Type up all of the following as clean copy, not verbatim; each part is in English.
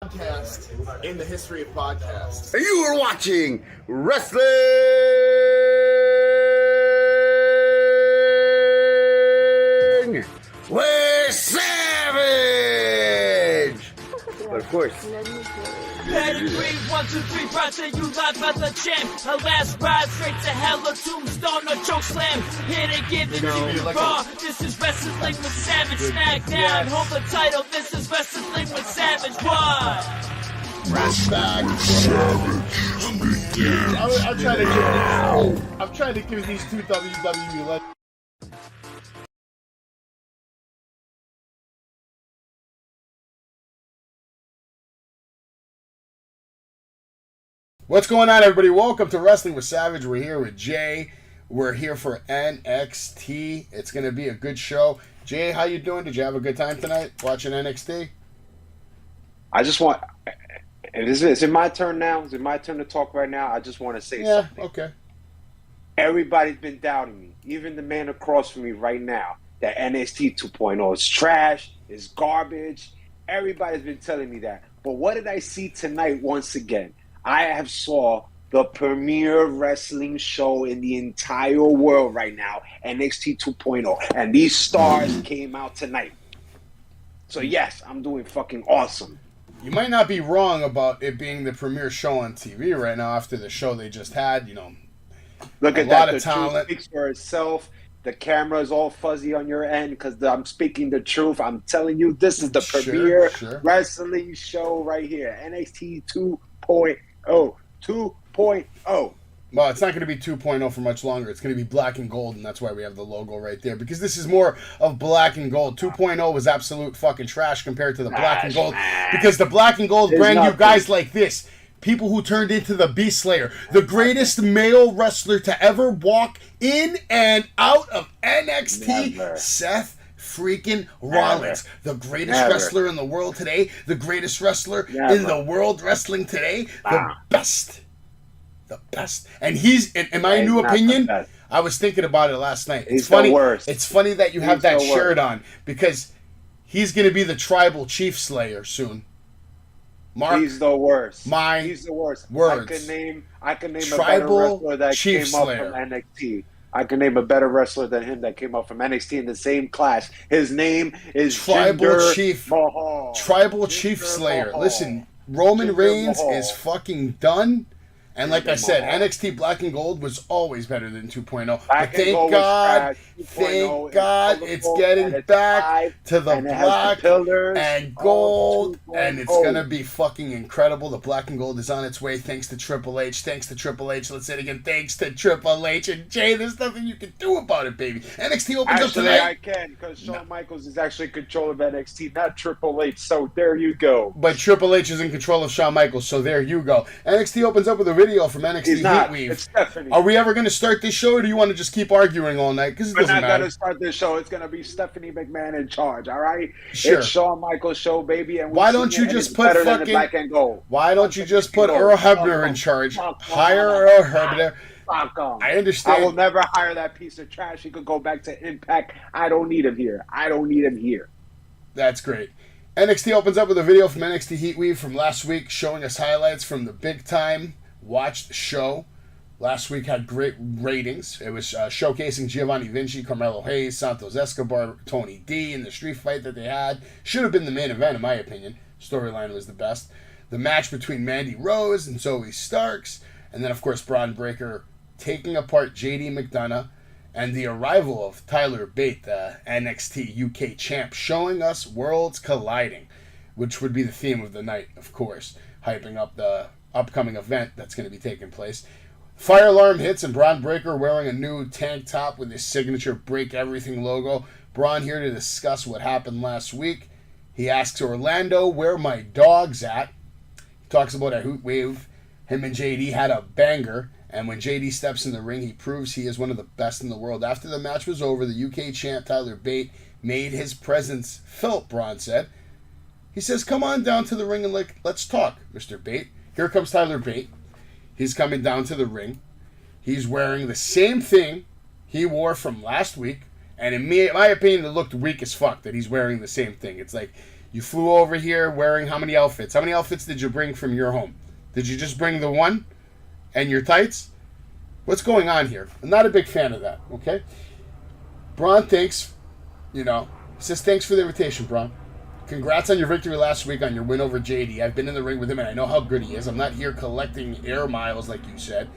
Podcast in the history of podcasts. You are watching Wrestling with Savage! But of course, Pedigree, 1, 2, 3, brought to you live by the champ. A last ride straight to hell, a tombstone, a choke slam. Here to give it to you raw. This is Wrestling with Savage. Smackdown, hold the title. This is Wrestling with Savage. What? I'm trying to give these two WWE legends. What's going on, everybody? Welcome to Wrestling with Savage. We're here with Jay. We're here for NXT. It's going to be a good show. Jay, how you doing? Did you have a good time tonight watching NXT? I just want... Is it my turn now? Is it my turn to talk right now? I just want to say something. Yeah, okay. Everybody's been doubting me. Even the man across from me right now. That NXT 2.0 is trash, is garbage. Everybody's been telling me that. But what did I see tonight once again? I have saw the premier wrestling show in the entire world right now, NXT 2.0. And these stars came out tonight. So yes, I'm doing fucking awesome. You might not be wrong about it being the premier show on TV right now after the show they just had, you know. Look at a lot that. of The talent. truth speaks for itself. The camera is all fuzzy on your end because I'm speaking the truth. I'm telling you, this is the premier wrestling show right here. NXT 2.0. 2.0. Well, it's not going to be 2.0 for much longer. It's going to be black and gold, and that's why we have the logo right there. Because this is more of black and gold. 2.0 was absolute fucking trash compared to the black and gold. Because the black and gold brand you guys like this. People who turned into the Beast Slayer. The greatest male wrestler to ever walk in and out of NXT. Never. Seth freaking Rollins. The greatest wrestler in the world today. The greatest wrestler in the world wrestling today. The best. The best. And he's, in my new opinion, I was thinking about it last night. It's funny. It's funny that you have that shirt on because he's going to be the tribal chief slayer soon. Mark, he's the worst. He's the worst. Words. I can name Tribal a better wrestler that chief came slayer. up from NXT. I can name a better wrestler than him that came up from NXT in the same class. His name is Tribal Jinder Chief Mahal. Tribal Jinder Chief Slayer. Mahal. Listen, Roman Jinder Reigns Mahal. is fucking done. And like I said, Mahal. NXT Black and Gold was always better than 2.0. But Black and thank Gold God, was trash. 2.0 thank is God colorful, it's getting and back alive, to the and it has black the pillars and of gold. 2.0. And it's going to be fucking incredible. The Black and Gold is on its way thanks to Triple H. Thanks to Triple H. Let's say it again. Thanks to Triple H. And Jay, there's nothing you can do about it, baby. NXT opens up tonight. I can, because Shawn Michaels is actually in control of NXT, not Triple H, so there you go. But Triple H is in control of Shawn Michaels, so there you go. NXT opens up with a video from NXT He's not. Heatweave. It's Stephanie. Are we ever going to start this show, or do you want to just keep arguing all night? Because it We're doesn't not matter. going to start this show. It's going to be Stephanie McMahon in charge, all right? Sure. It's Shawn Michaels' show, baby. And Why don't you just put fucking... Black and Gold. Why don't you just put Earl Hebner in charge? Hire Earl Hebner. I understand. I will never hire that piece of trash. He could go back to Impact. I don't need him here. That's great. NXT opens up with a video from NXT Heatweave from last week showing us highlights from the big-time watched show. Last week had great ratings. It was showcasing Giovanni Vinci, Carmelo Hayes, Santos Escobar, Tony D in the street fight that they had. Should have been the main event, in my opinion. Storyline was the best. The match between Mandy Rose and Zoe Starks. And then, of course, Braun Breaker taking apart JD McDonough. And the arrival of Tyler Bate, the NXT UK champ, showing us worlds colliding, which would be the theme of the night, of course, hyping up the upcoming event that's going to be taking place. Fire alarm hits and Braun Breaker wearing a new tank top with his signature Break Everything logo. Braun here to discuss what happened last week. He asks Orlando where my dog's at. He talks about a hoot wave. Him and JD had a banger. And when JD steps in the ring, he proves he is one of the best in the world. After the match was over, the UK champ Tyler Bate made his presence felt, Braun said. He says, come on down to the ring and let's talk, Mr. Bate. Here comes Tyler Bate. He's coming down to the ring. He's wearing the same thing he wore from last week. And in my opinion, it looked weak as fuck that he's wearing the same thing. It's like, You flew over here wearing how many outfits? How many outfits did you bring from your home? Did you just bring the one and your tights? What's going on here? I'm not a big fan of that, okay? Braun thinks, says thanks for the invitation, Braun. Congrats on your victory last week on your win over JD. I've been in the ring with him and I know how good he is. I'm not here collecting air miles like you said.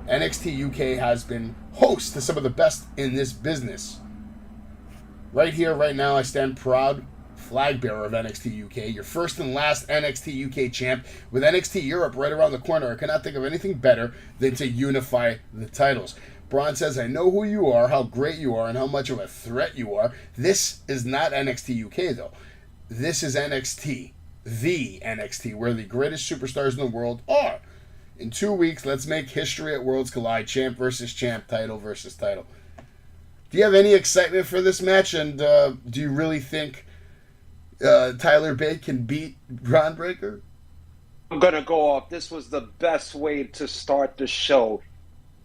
NXT UK has been host to some of the best in this business. Right here, right now, I stand proud flag bearer of NXT UK, your first and last NXT UK champ. With NXT Europe right around the corner, I cannot think of anything better than to unify the titles. Braun says, I know who you are, how great you are, and how much of a threat you are. This is not NXT UK, though. This is NXT, the NXT, where the greatest superstars in the world are. In 2 weeks, let's make history at Worlds Collide, champ versus champ, title versus title. Do you have any excitement for this match, and do you really think Tyler Bate can beat Braun Breaker? I'm going to go off. This was the best way to start the show.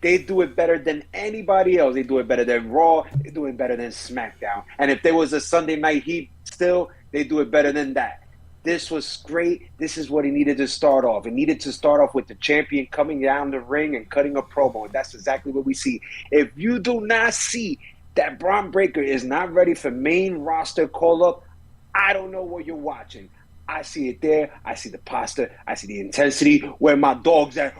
They do it better than anybody else. They do it better than Raw. They do it better than SmackDown. And if there was a Sunday Night Heat still, they do it better than that. This was great. This is what he needed to start off. It needed to start off with the champion coming down the ring and cutting a promo. And that's exactly what we see. If you do not see that Braun Breaker is not ready for main roster call-up, I don't know what you're watching. I see it there. I see the pasta. I see the intensity. Where my dog's at.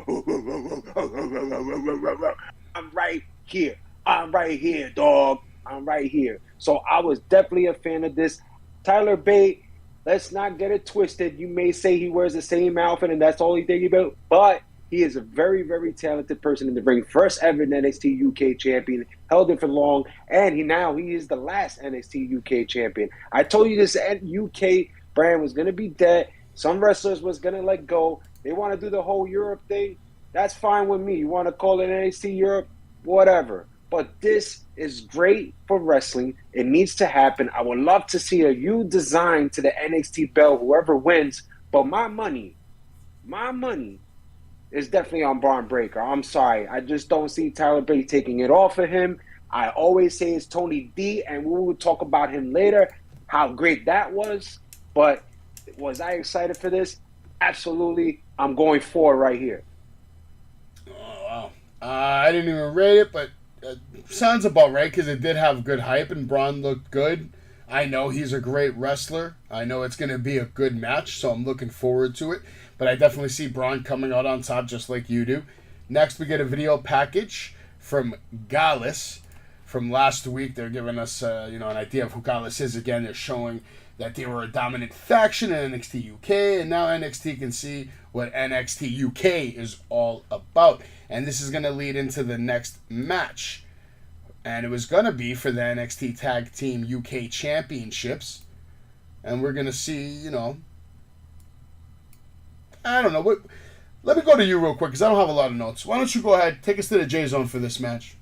I'm right here. I'm right here, dog. I'm right here. So I was definitely a fan of this. Tyler Bate, let's not get it twisted. You may say he wears the same outfit and that's all he thinks about, but he is a very, very talented person in the ring. First ever NXT UK champion, held it for long, and he is the last NXT UK champion. I told you this UK brand was going to be dead. Some wrestlers was going to let go. They want to do the whole Europe thing. That's fine with me. You want to call it NXT Europe? Whatever. But this is great for wrestling. It needs to happen. I would love to see a new design to the NXT belt, whoever wins. But my money is definitely on Braun Breaker. I'm sorry. I just don't see Tyler Bate taking it off of him. I always say it's Tony D, and we will talk about him later, how great that was. But was I excited for this? Absolutely. I'm going for it right here. Oh, wow. I didn't even rate it, but sounds about right because it did have good hype and Braun looked good. I know he's a great wrestler. I know it's going to be a good match, so I'm looking forward to it. But I definitely see Braun coming out on top just like you do. Next, we get a video package from Gallus from last week. They're giving us an idea of who Gallus is. Again, they're showing that they were a dominant faction in NXT UK, and now NXT can see what NXT UK is all about. And this is going to lead into the next match. And it was going to be for the NXT Tag Team UK Championships. And we're going to see, I don't know. Let me go to you real quick because I don't have a lot of notes. Why don't you go ahead, take us to the J Zone for this match.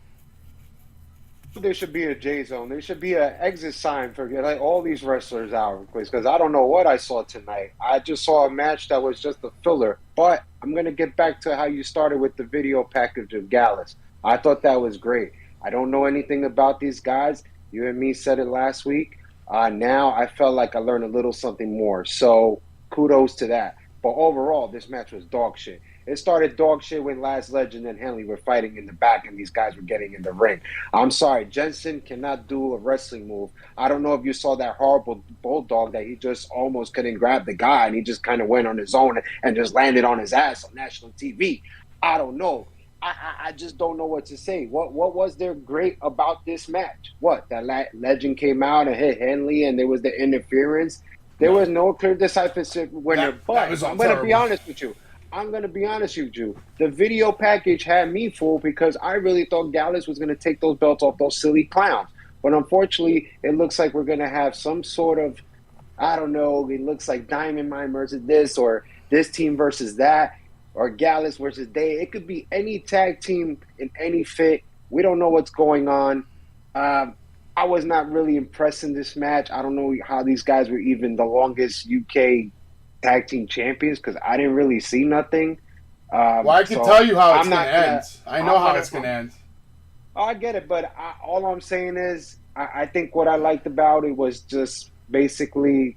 There should be a J Zone. There should be an exit sign for all these wrestlers out, because I don't know what I saw tonight. I just saw a match that was just a filler. But I'm going to get back to how you started with the video package of Gallus. I thought that was great. I don't know anything about these guys. You and me said it last week. Now I felt like I learned a little something more. So kudos to that. But overall, this match was dog shit. It started dog shit when Last Legend and Henley were fighting in the back and these guys were getting in the ring. I'm sorry, Jensen cannot do a wrestling move. I don't know if you saw that horrible bulldog that he just almost couldn't grab the guy and he just kind of went on his own and just landed on his ass on national TV. I don't know. I just don't know what to say. What was there great about this match? What, that Legend came out and hit Henley and there was the interference? There was no clear decisive winner. But I'm going to be honest with you. The video package had me fooled because I really thought Gallus was going to take those belts off those silly clowns. But unfortunately, it looks like we're going to have some sort of, I don't know, it looks like Diamond Mine versus this, or this team versus that, or Gallus versus Day. It could be any tag team in any fit. We don't know what's going on. I was not really impressed in this match. I don't know how these guys were even the longest UK tag team champions because I didn't really see nothing. I can tell you how it's going to end. I know how it's going to end. I get it, but all I'm saying is I think what I liked about it was just basically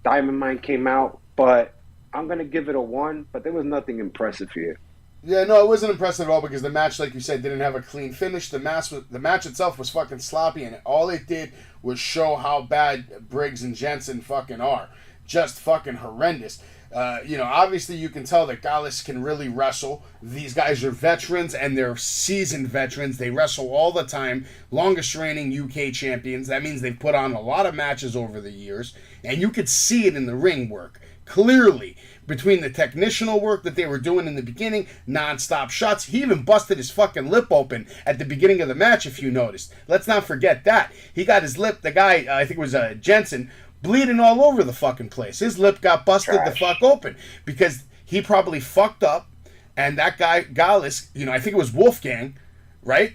Diamond Mine came out, but I'm going to give it a 1, but there was nothing impressive here. Yeah, no, it wasn't impressive at all because the match, like you said, didn't have a clean finish. The match itself was fucking sloppy, and all it did was show how bad Briggs and Jensen fucking are. Just fucking horrendous. Obviously you can tell that Gallus can really wrestle. These guys are veterans, and they're seasoned veterans. They wrestle all the time. Longest reigning UK champions. That means they've put on a lot of matches over the years, and you could see it in the ring work. Clearly, between the technical work that they were doing in the beginning, non-stop shots. He even busted his fucking lip open at the beginning of the match, if you noticed. Let's not forget that. He got his lip, the guy, I think it was Jensen, bleeding all over the fucking place. His lip got busted the fuck open because he probably fucked up, and that guy, Gallus, I think it was Wolfgang, right?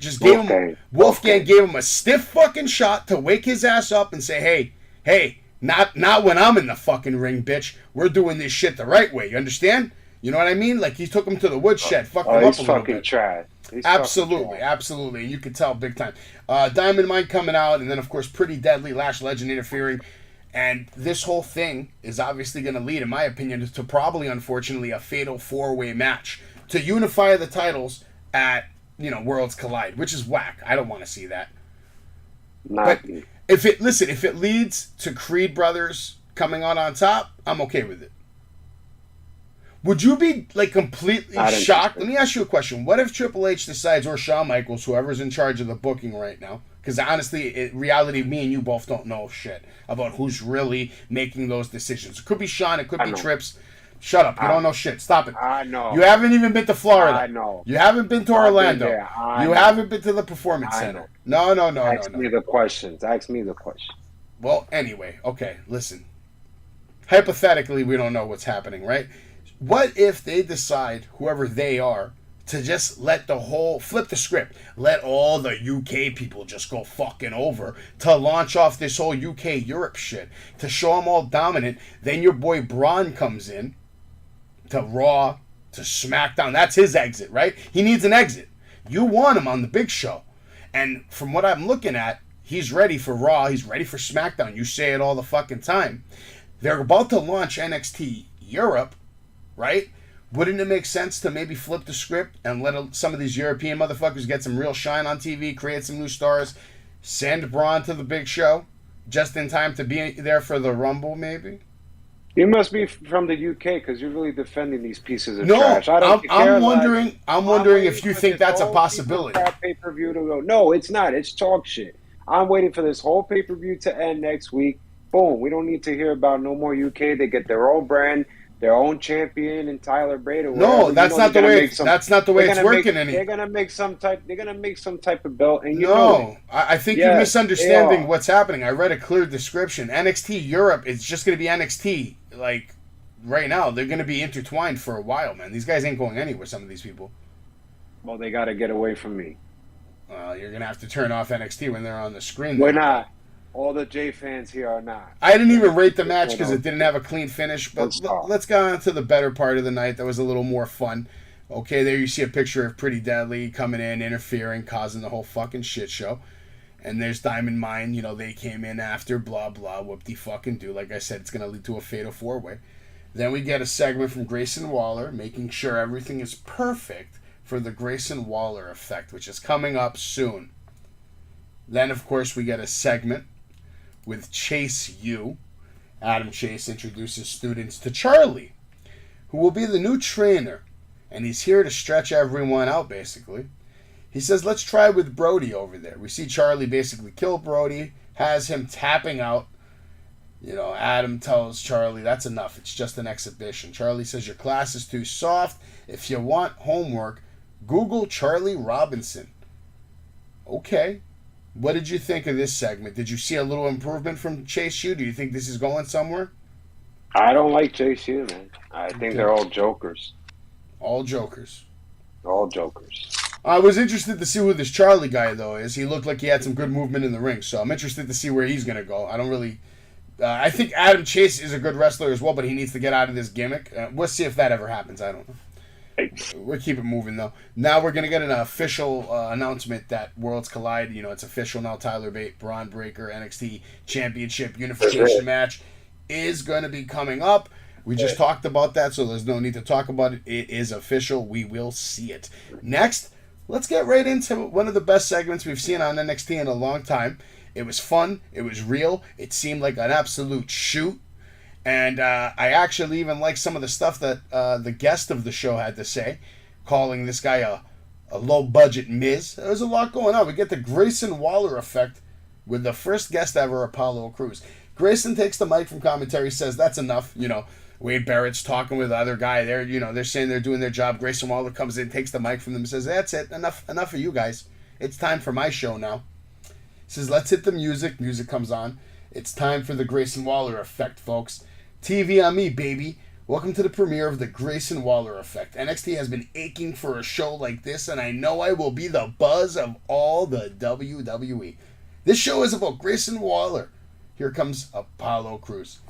Wolfgang gave him a stiff fucking shot to wake his ass up and say, hey, not when I'm in the fucking ring, bitch. We're doing this shit the right way. You understand? You know what I mean? Like, he took him to the woodshed, fucked him up a little fucking bit. Trash. Absolutely. And you could tell big time. Diamond Mine coming out, and then, of course, Pretty Deadly, Lash Legend interfering. And this whole thing is obviously going to lead, in my opinion, to probably, unfortunately, a fatal 4-way match to unify the titles at, Worlds Collide, which is whack. I don't want to see that. But if it leads to Creed Brothers coming out on top, I'm okay with it. Would you be completely shocked? Let me ask you a question. What if Triple H decides, or Shawn Michaels, whoever's in charge of the booking right now, because honestly, in reality, me and you both don't know shit about who's really making those decisions. It could be Shawn, it could be Trips. Shut up. You don't know shit. Stop it. I know. You haven't even been to Florida. I know. You haven't been to Orlando. You haven't been to the Performance Center. No. Ask me the questions. Well, anyway, okay, listen. Hypothetically, we don't know what's happening, right? What if they decide, whoever they are, to just flip the script, let all the UK people just go fucking over to launch off this whole UK Europe shit, to show them all dominant. Then your boy Braun comes in to Raw, to SmackDown. That's his exit, right? He needs an exit. You want him on the big show. And from what I'm looking at, he's ready for Raw. He's ready for SmackDown. You say it all the fucking time. They're about to launch NXT Europe, right? Wouldn't it make sense to maybe flip the script and let some of these European motherfuckers get some real shine on TV, create some new stars, send Braun to the big show, just in time to be there for the Rumble, maybe? You must be from the UK because you're really defending these pieces of trash. I'm wondering if you think that's a possibility. Pay-per-view to go. No, it's not. It's talk shit. I'm waiting for this whole pay-per-view to end next week. Boom. We don't need to hear about no more UK. They get their own brand, their own champion, and Tyler Bate. No, that's not the way. That's not the way it's working anymore. They're gonna make some type of belt, and I think you're misunderstanding what's happening. I read a clear description. NXT Europe is just gonna be NXT. Like right now, they're gonna be intertwined for a while, man. These guys ain't going anywhere. Some of these people. Well, they gotta get away from me. You're gonna have to turn off NXT when they're on the screen. We're not. All the J fans here are not. I didn't even rate the match because it didn't have a clean finish. But let's go on to the better part of the night that was a little more fun. Okay, there you see a picture of Pretty Deadly coming in, interfering, causing the whole fucking shit show. And there's Diamond Mine. They came in after, blah, blah, whoop-de-fucking-do. Like I said, it's going to lead to a fatal 4-way. Then we get a segment from Grayson Waller, making sure everything is perfect for the Grayson Waller effect, which is coming up soon. Then, of course, we get a segment with Chase U. Adam Chase introduces students to Charlie, who will be the new trainer, and he's here to stretch everyone out, basically. He says, let's try with Brody over there. We see Charlie basically kill Brody, has him tapping out. Adam tells Charlie, that's enough. It's just an exhibition. Charlie says, your class is too soft. If you want homework, Google Charlie Robinson. Okay. What did you think of this segment? Did you see a little improvement from Chase U? Do you think this is going somewhere? I don't like Chase U, man. I think they're all jokers. All jokers. All jokers. I was interested to see who this Charlie guy, though, is. He looked like he had some good movement in the ring, so I'm interested to see where he's going to go. I don't really... I think Adam Chase is a good wrestler as well, but he needs to get out of this gimmick. We'll see if that ever happens. I don't know. We'll keep it moving, though. Now we're going to get an official announcement that Worlds Collide. It's official now. Tyler Bate, Braun Breaker, NXT Championship Unification match is going to be coming up. We just talked about that, so there's no need to talk about it. It is official. We will see it. Next, let's get right into one of the best segments we've seen on NXT in a long time. It was fun. It was real. It seemed like an absolute shoot. And I actually even like some of the stuff that the guest of the show had to say, calling this guy a low-budget Miz. There was a lot going on. We get the Grayson Waller effect with the first guest ever, Apollo Crews. Grayson takes the mic from commentary, says that's enough. You know, Wade Barrett's talking with the other guy there. You know, they're saying they're doing their job. Grayson Waller comes in, takes the mic from them, and says, that's it. Enough of you guys. It's time for my show now. He says, let's hit the music. Music comes on. It's time for the Grayson Waller effect, folks. TV on me, baby. Welcome to the premiere of the Grayson Waller effect. NXT has been aching for a show like this, and I know I will be the buzz of all the WWE. This show is about Grayson Waller. Here comes Apollo Crews.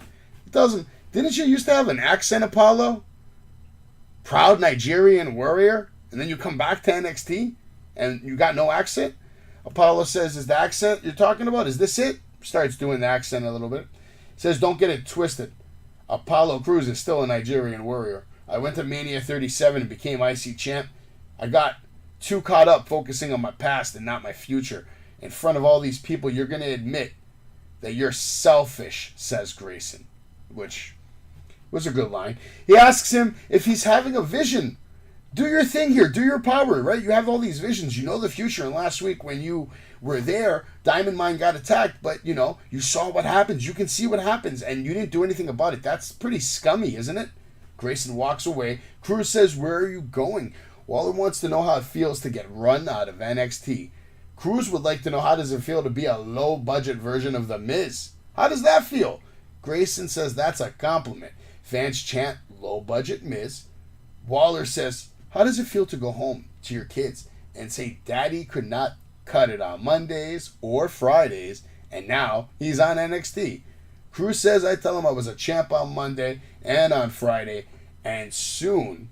He tells him, didn't you used to have an accent, Apollo? Proud Nigerian warrior? And then you come back to NXT and you got no accent? Apollo says, is the accent you're talking about, is this it? Starts doing the accent a little bit. Says, don't get it twisted. Apollo Crews is still a Nigerian warrior. I went to Mania 37 and became IC champ. I got too caught up focusing on my past and not my future. In front of all these people, you're going to admit that you're selfish, says Grayson. Which was a good line. He asks him if he's having a vision. Do your thing here. Do your power, right? You have all these visions. You know the future. And last week when you were there, Diamond Mine got attacked. But, you know, you saw what happens. You can see what happens. And you didn't do anything about it. That's pretty scummy, isn't it? Grayson walks away. Crews says, where are you going? Waller wants to know how it feels to get run out of NXT. Crews would like to know how does it feel to be a low-budget version of The Miz. How does that feel? Grayson says that's a compliment. Fans chant low-budget Miz. Waller says, how does it feel to go home to your kids and say Daddy could not cut it on Mondays or Fridays, and now he's on NXT? Crews says, I tell him I was a champ on Monday and on Friday, and soon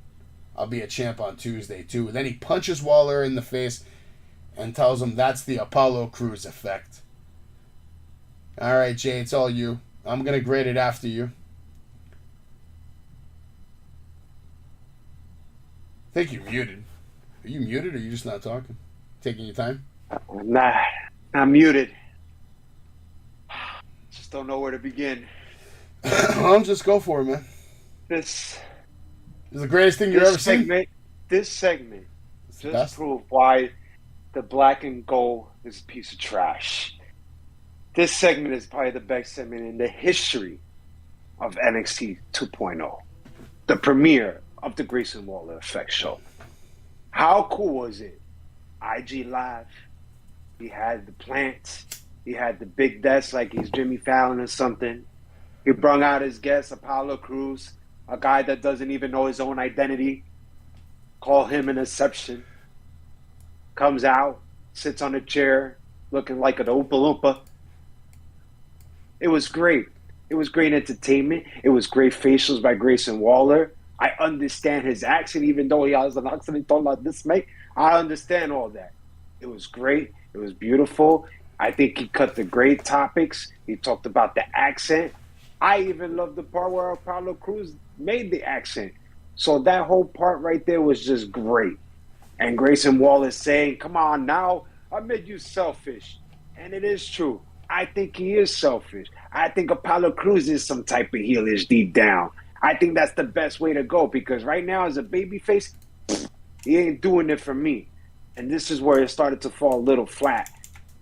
I'll be a champ on Tuesday too. Then he punches Waller in the face and tells him that's the Apollo Crews effect. All right, Jay, it's all you. I'm going to grade it after you. I think you're muted. Are you muted or are you just not talking? Taking your time? Nah, I'm muted. Just don't know where to begin. Well, just go for it, man. This is the greatest thing you've ever seen. This segment just best? proved why the black and gold is a piece of trash. This segment is probably the best segment in the history of NXT 2.0. The premiere of the Grayson Waller Effect show. How cool was it? IG Live. He had the plants. He had the big desk like he's Jimmy Fallon or something. He brung out his guest, Apollo Crews, a guy that doesn't even know his own identity. Call him an exception. Comes out, sits on a chair, looking like an Oompa Loompa. It was great. It was great entertainment. It was great facials by Grayson Waller. I understand his accent, even though he has an accent talking like this, mate. I understand all that. It was great. It was beautiful. I think he cut the great topics. He talked about the accent. I even loved the part where Apollo Crews made the accent. So that whole part right there was just great. And Grayson Waller saying, come on now, I made you selfish. And it is true. I think he is selfish. I think Apollo Crews is some type of heelish deep down. I think that's the best way to go because right now as a babyface, he ain't doing it for me. And this is where it started to fall a little flat.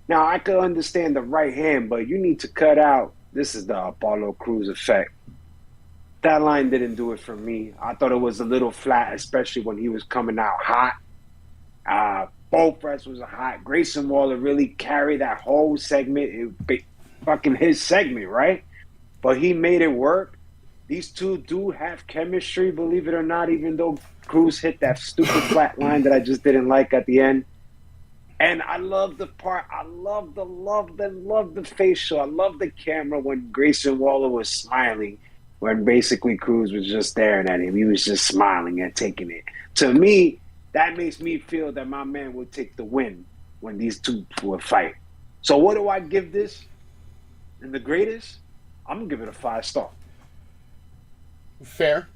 Now, I could understand the right hand, but you need to cut out. This is the Apollo Crews effect. That line didn't do it for me. I thought it was a little flat, especially when he was coming out hot. Both wrestlers are hot. Grayson Waller really carried that whole segment. It fucking his segment, right? But he made it work. These two do have chemistry, believe it or not, even though Crews hit that stupid flat line that I just didn't like at the end. And I love the part. I love the facial. I love the camera when Grayson Waller was smiling, when basically Crews was just staring at him. He was just smiling and taking it. To me, that makes me feel that my man will take the win when these two will fight. So what do I give this? And the greatest? I'm gonna give it a 5-star. Fair.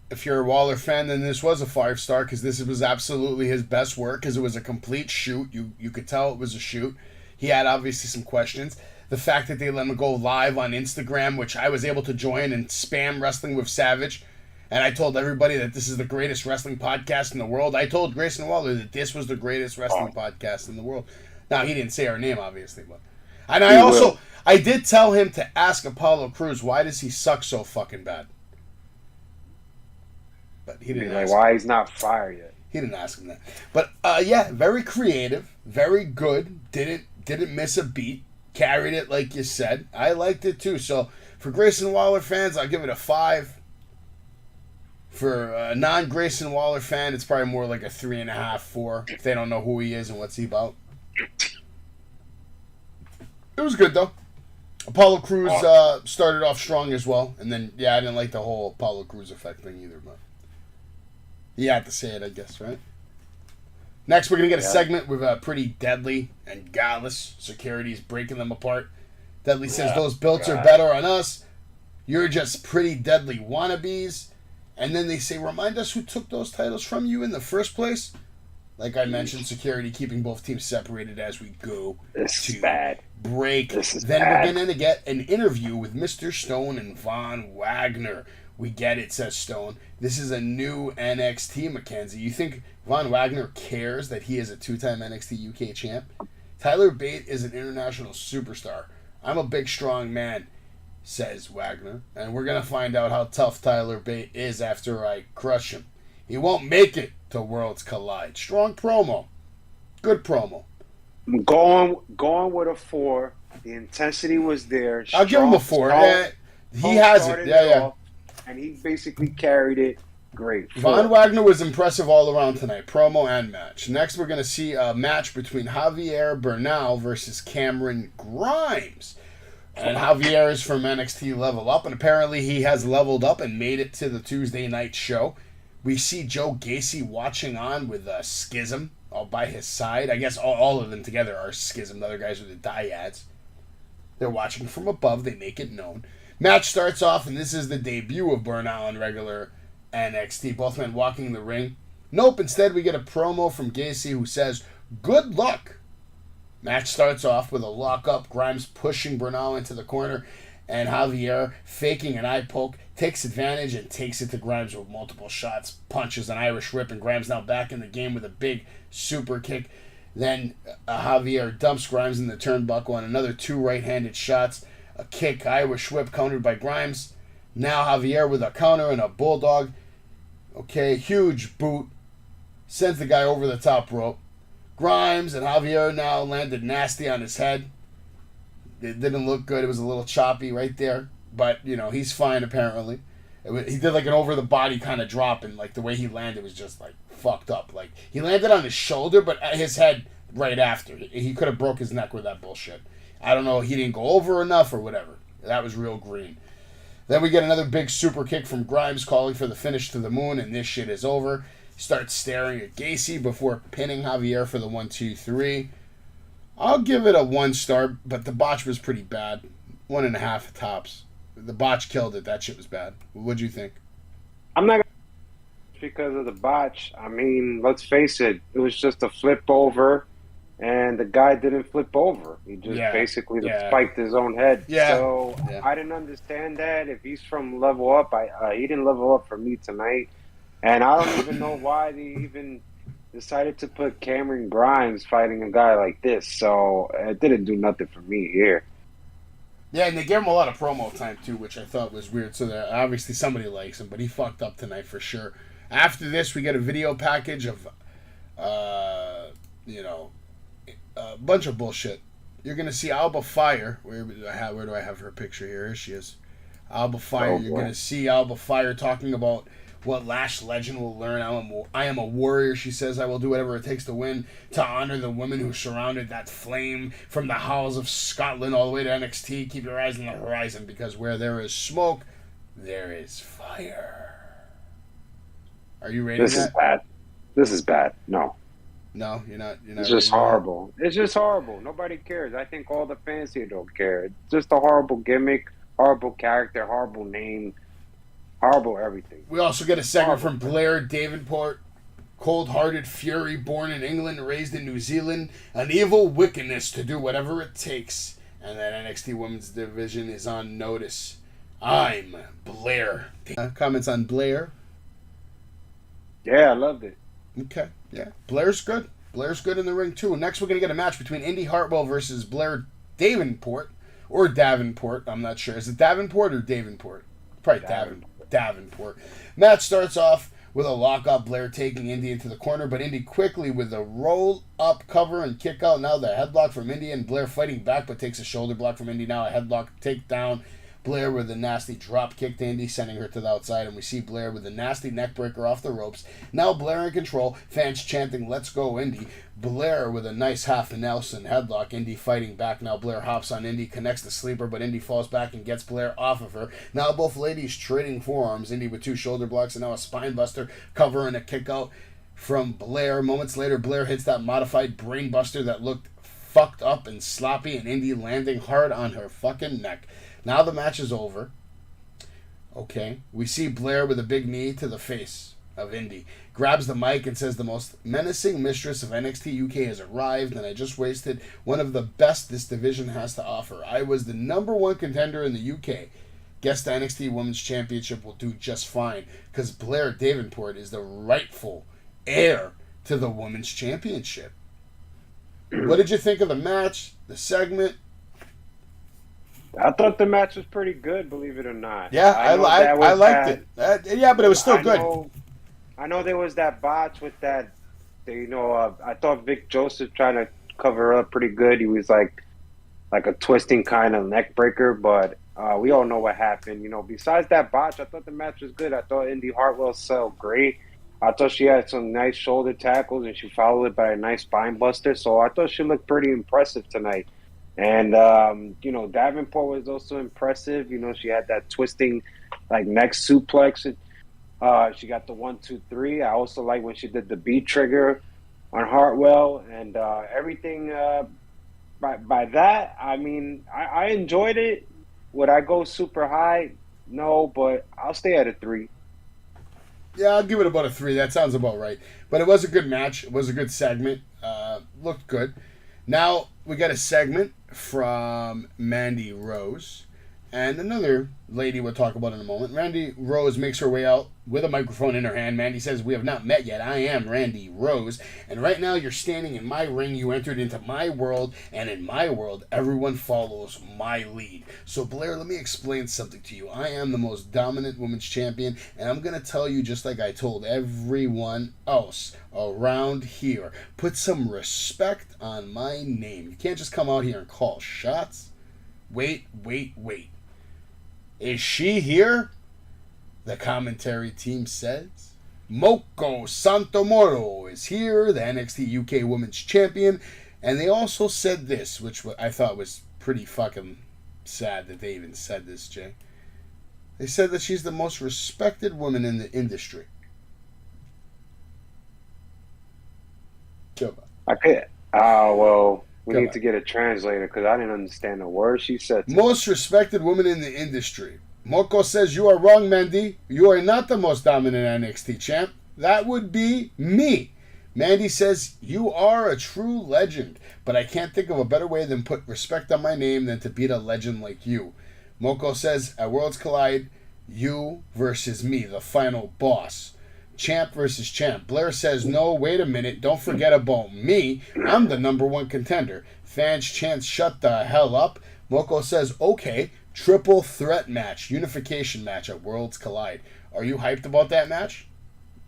If you're a Waller fan, then this was a 5-star because this was absolutely his best work because it was a complete shoot. You could tell it was a shoot. He had obviously some questions. The fact that they let him go live on Instagram, which I was able to join and spam Wrestling with Savage, and I told everybody that this is the greatest wrestling podcast in the world. I told Grayson Waller that this was the greatest wrestling podcast in the world. Now, he didn't say our name, obviously, but... And I did tell him to ask Apollo Crews, why does he suck so fucking bad? But he didn't ask why he's not fired yet. He didn't ask him that. But, yeah, very creative, very good, didn't miss a beat, carried it like you said. I liked it, too. So, for Grayson Waller fans, I'll give it a 5. For a non-Grayson Waller fan, it's probably more like a 3.5, 4, if they don't know who he is and what's he about. It was good, though. Apollo Crews started off strong as well. And then, yeah, I didn't like the whole Apollo Crews effect thing either, but you had to say it, I guess, right? Next, we're going to get a segment with Pretty Deadly and Gallus. Security's breaking them apart. Deadly says those belts are better on us. You're just Pretty Deadly wannabes. And then they say, remind us who took those titles from you in the first place. Like I mentioned, Security keeping both teams separated as we go to break. Then we're going to get an interview with Mr. Stone and Von Wagner. We get it, says Stone. This is a new NXT, Mackenzie. You think Von Wagner cares that he is a 2-time NXT UK champ? Tyler Bate is an international superstar. I'm a big, strong man, says Wagner. And we're going to find out how tough Tyler Bate is after I crush him. He won't make it to Worlds Collide. Strong promo. Good promo. Going with a 4. The intensity was there. I'll give him a 4. He has it. Yeah. And he basically carried it great. Von Wagner was impressive all around tonight, promo and match. Next, we're going to see a match between Javier Bernal versus Cameron Grimes. And Javier is from NXT Level Up, and apparently he has leveled up and made it to the Tuesday night show. We see Joe Gacy watching on with Schism all by his side. I guess all of them together are Schism. The other guys are the Dyads. They're watching from above. They make it known. Match starts off, and this is the debut of Bernal in regular NXT. Both men walking the ring. Nope, instead we get a promo from Gacy who says, good luck. Match starts off with a lock-up. Grimes pushing Bernal into the corner, and Javier, faking an eye poke, takes advantage and takes it to Grimes with multiple shots, punches an Irish whip, and Grimes now back in the game with a big super kick. Then Javier dumps Grimes in the turnbuckle on another 2 right-handed shots. A kick, Irish whip countered by Grimes. Now Javier with a counter and a bulldog. Okay, huge boot. Sends the guy over the top rope. Grimes and Javier now landed nasty on his head. It didn't look good. It was a little choppy right there. But, you know, he's fine apparently. He did like an over-the-body kind of drop, and like the way he landed was just like fucked up. Like he landed on his shoulder, but at his head right after. He could have broke his neck with that bullshit. I don't know, he didn't go over enough or whatever. That was real green. Then we get another big super kick from Grimes calling for the finish to the moon, and this shit is over. He starts staring at Gacy before pinning Javier for the 1-2-3. I'll give it a 1 star, but the botch was pretty bad. 1.5 tops. The botch killed it. That shit was bad. What'd you think? I'm not because of the botch. I mean, let's face it. It was just a flip over. And the guy didn't flip over. He just basically spiked his own head. Yeah. So I didn't understand that. If he's from Level Up, he didn't level up for me tonight. And I don't even know why they even decided to put Cameron Grimes fighting a guy like this. So it didn't do nothing for me here. Yeah, and they gave him a lot of promo time, too, which I thought was weird. So that obviously somebody likes him, but he fucked up tonight for sure. After this, we get a video package of, a bunch of bullshit. You're going to see Alba Fire. Where do I have her picture here? Here she is. Alba Fire. You're going to see Alba Fire talking about what Lash Legend will learn. I am a warrior, she says. I will do whatever it takes to win, to honor the women who surrounded that flame from the halls of Scotland all the way to NXT. Keep your eyes on the horizon, because where there is smoke, there is fire. Are you ready? This is bad. This is bad. No. No, you're not. It's just horrible. It's just horrible. Nobody cares. I think all the fans here don't care. It's just a horrible gimmick, Horrible character, horrible name, horrible everything. We also get a segment from Blair Davenport. Cold-hearted fury, born in England, raised in New Zealand, an evil wickedness to do whatever it takes. And that NXT Women's Division is on notice. I'm Blair. Comments on Blair? Yeah, I loved it. Okay, yeah. Blair's good. Blair's good in the ring, too. Next, we're going to get a match between Indy Hartwell versus Blair Davenport. Or Davenport, I'm not sure. Is it Davenport or Davenport? Probably Davenport. Match starts off with a lock-up, Blair taking Indy into the corner, but Indy quickly with a roll-up cover and kick out. Now the headlock from Indy, and Blair fighting back, but takes a shoulder block from Indy. Now a headlock takedown. Blair with a nasty drop kick to Indy, sending her to the outside, and we see Blair with a nasty neckbreaker off the ropes. Now Blair in control, fans chanting, "Let's go, Indy." Blair with a nice half Nelson headlock, Indy fighting back. Now Blair hops on Indy, connects the sleeper, but Indy falls back and gets Blair off of her. Now both ladies trading forearms, Indy with 2 shoulder blocks, and now a spine buster, cover and a kick out from Blair. Moments later, Blair hits that modified brain buster that looked fucked up and sloppy, and Indy landing hard on her fucking neck. Now the match is over. Okay. We see Blair with a big knee to the face of Indy. Grabs the mic and says the most menacing mistress of NXT UK has arrived, and I just wasted one of the best this division has to offer. I was the #1 contender in the UK. Guess the NXT Women's Championship will do just fine, because Blair Davenport is the rightful heir to the Women's Championship. What did you think of the match, the segment? I thought the match was pretty good, believe it or not. Yeah, I liked it. Yeah, but it was still good. I know there was that botch with that. I thought Vic Joseph trying to cover up pretty good. He was like a twisting kind of neck breaker, but we all know what happened. Besides that botch, I thought the match was good. I thought Indy Hartwell sold great. I thought she had some nice shoulder tackles, and she followed it by a nice spine buster. So I thought she looked pretty impressive tonight. And, Davenport was also impressive. She had that twisting, neck suplex. She got the 1, 2, 3. I also like when she did the B trigger on Hartwell. And everything by that, I mean, I enjoyed it. Would I go super high? No, but I'll stay at a 3. Yeah, I'll give it about a 3. That sounds about right. But it was a good match. It was a good segment. Looked good. Now we got a segment from Mandy Rose. And another lady we'll talk about in a moment. Mandy Rose makes her way out with a microphone in her hand. Mandy says, "We have not met yet. I am Randy Rose. And right now you're standing in my ring. You entered into my world. And in my world, everyone follows my lead. So Blair, let me explain something to you. I am the most dominant women's champion. And I'm going to tell you just like I told everyone else around here. Put some respect on my name. You can't just come out here and call shots. Wait. Is she here?" The commentary team says. Moko Santomoro is here, the NXT UK Women's Champion. And they also said this, which I thought was pretty fucking sad that they even said this, Jay. They said that she's the most respected woman in the industry. We need to get a translator because I didn't understand a word she said. Most respected woman in the industry. Moko says, "You are wrong, Mandy. You are not the most dominant NXT champ. That would be me." Mandy says, "You are a true legend, but I can't think of a better way than put respect on my name than to beat a legend like you." Moko says, "At Worlds Collide, you versus me, the final boss. Champ versus champ." Blair says, "No, wait a minute. Don't forget about me. I'm the #1 contender." Fans chant, "Shut the hell up." Moko says, "Okay, triple threat match, unification match at Worlds Collide." Are you hyped about that match?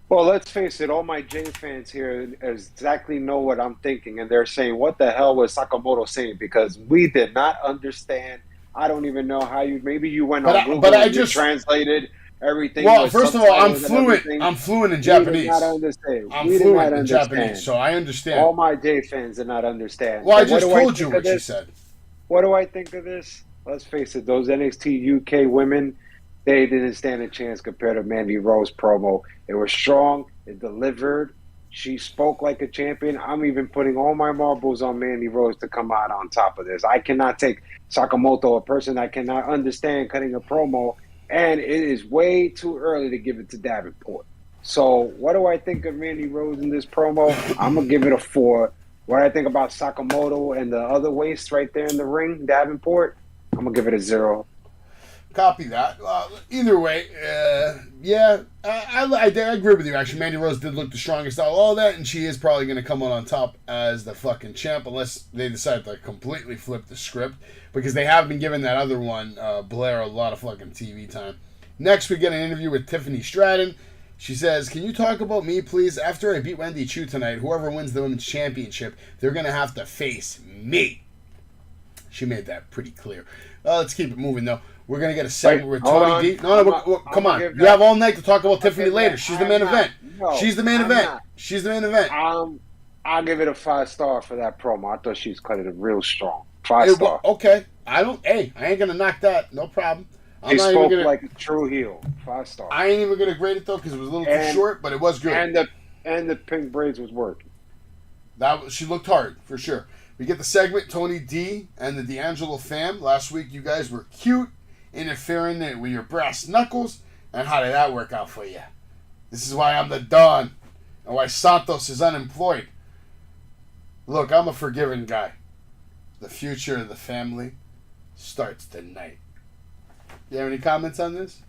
Well, let's face it. All my J fans here exactly know what I'm thinking. And they're saying, what the hell was Sakamoto saying? Because we did not understand. I don't even know how maybe you went on Google and you translated everything. Well, first of all, I'm fluent in Japanese. I'm fluent in Japanese, so I understand. All my J fans did not understand. Well, I just told you what she said. What do I think of this? Let's face it, those NXT UK women, they didn't stand a chance compared to Mandy Rose promo. It was strong, it delivered. She spoke like a champion. I'm even putting all my marbles on Mandy Rose to come out on top of this. I cannot take Sakamoto, a person I cannot understand, cutting a promo, and it is way too early to give it to Davenport. So what do I think of Mandy Rose in this promo? I'm going to give it a 4. What I think about Sakamoto and the other waist right there in the ring, Davenport, I'm going to give it a 0. Copy that. Either way, yeah, I agree with you, actually. Mandy Rose did look the strongest out of all that, and she is probably going to come on top as the fucking champ, unless they decide to completely flip the script, because they have been giving that other one, Blair, a lot of fucking TV time. Next, we get an interview with Tiffany Stratton. She says, "Can you talk about me, please? After I beat Wendy Chu tonight, whoever wins the women's championship, they're going to have to face me." She made that pretty clear. Let's keep it moving, though. We're going to get a segment with Tony D. Come on. You have all night to talk about Tiffany later. She's the main event. She's the main event. She's the main event. I'll give it a 5-star for that promo. I thought she was cutting it real strong. 5-star. Okay. I ain't going to knock that. No problem. She spoke like a true heel. 5-star. I ain't even going to grade it, though, because it was a little too short, but it was good. And the pink braids was working. She looked hard, for sure. We get the segment, Tony D and the D'Angelo fam. Last week, you guys were cute, interfering with your brass knuckles. And how did that work out for you? This is why I'm the Don, and why Santos is unemployed. Look, I'm a forgiving guy. The future of the family starts tonight. You have any comments on this?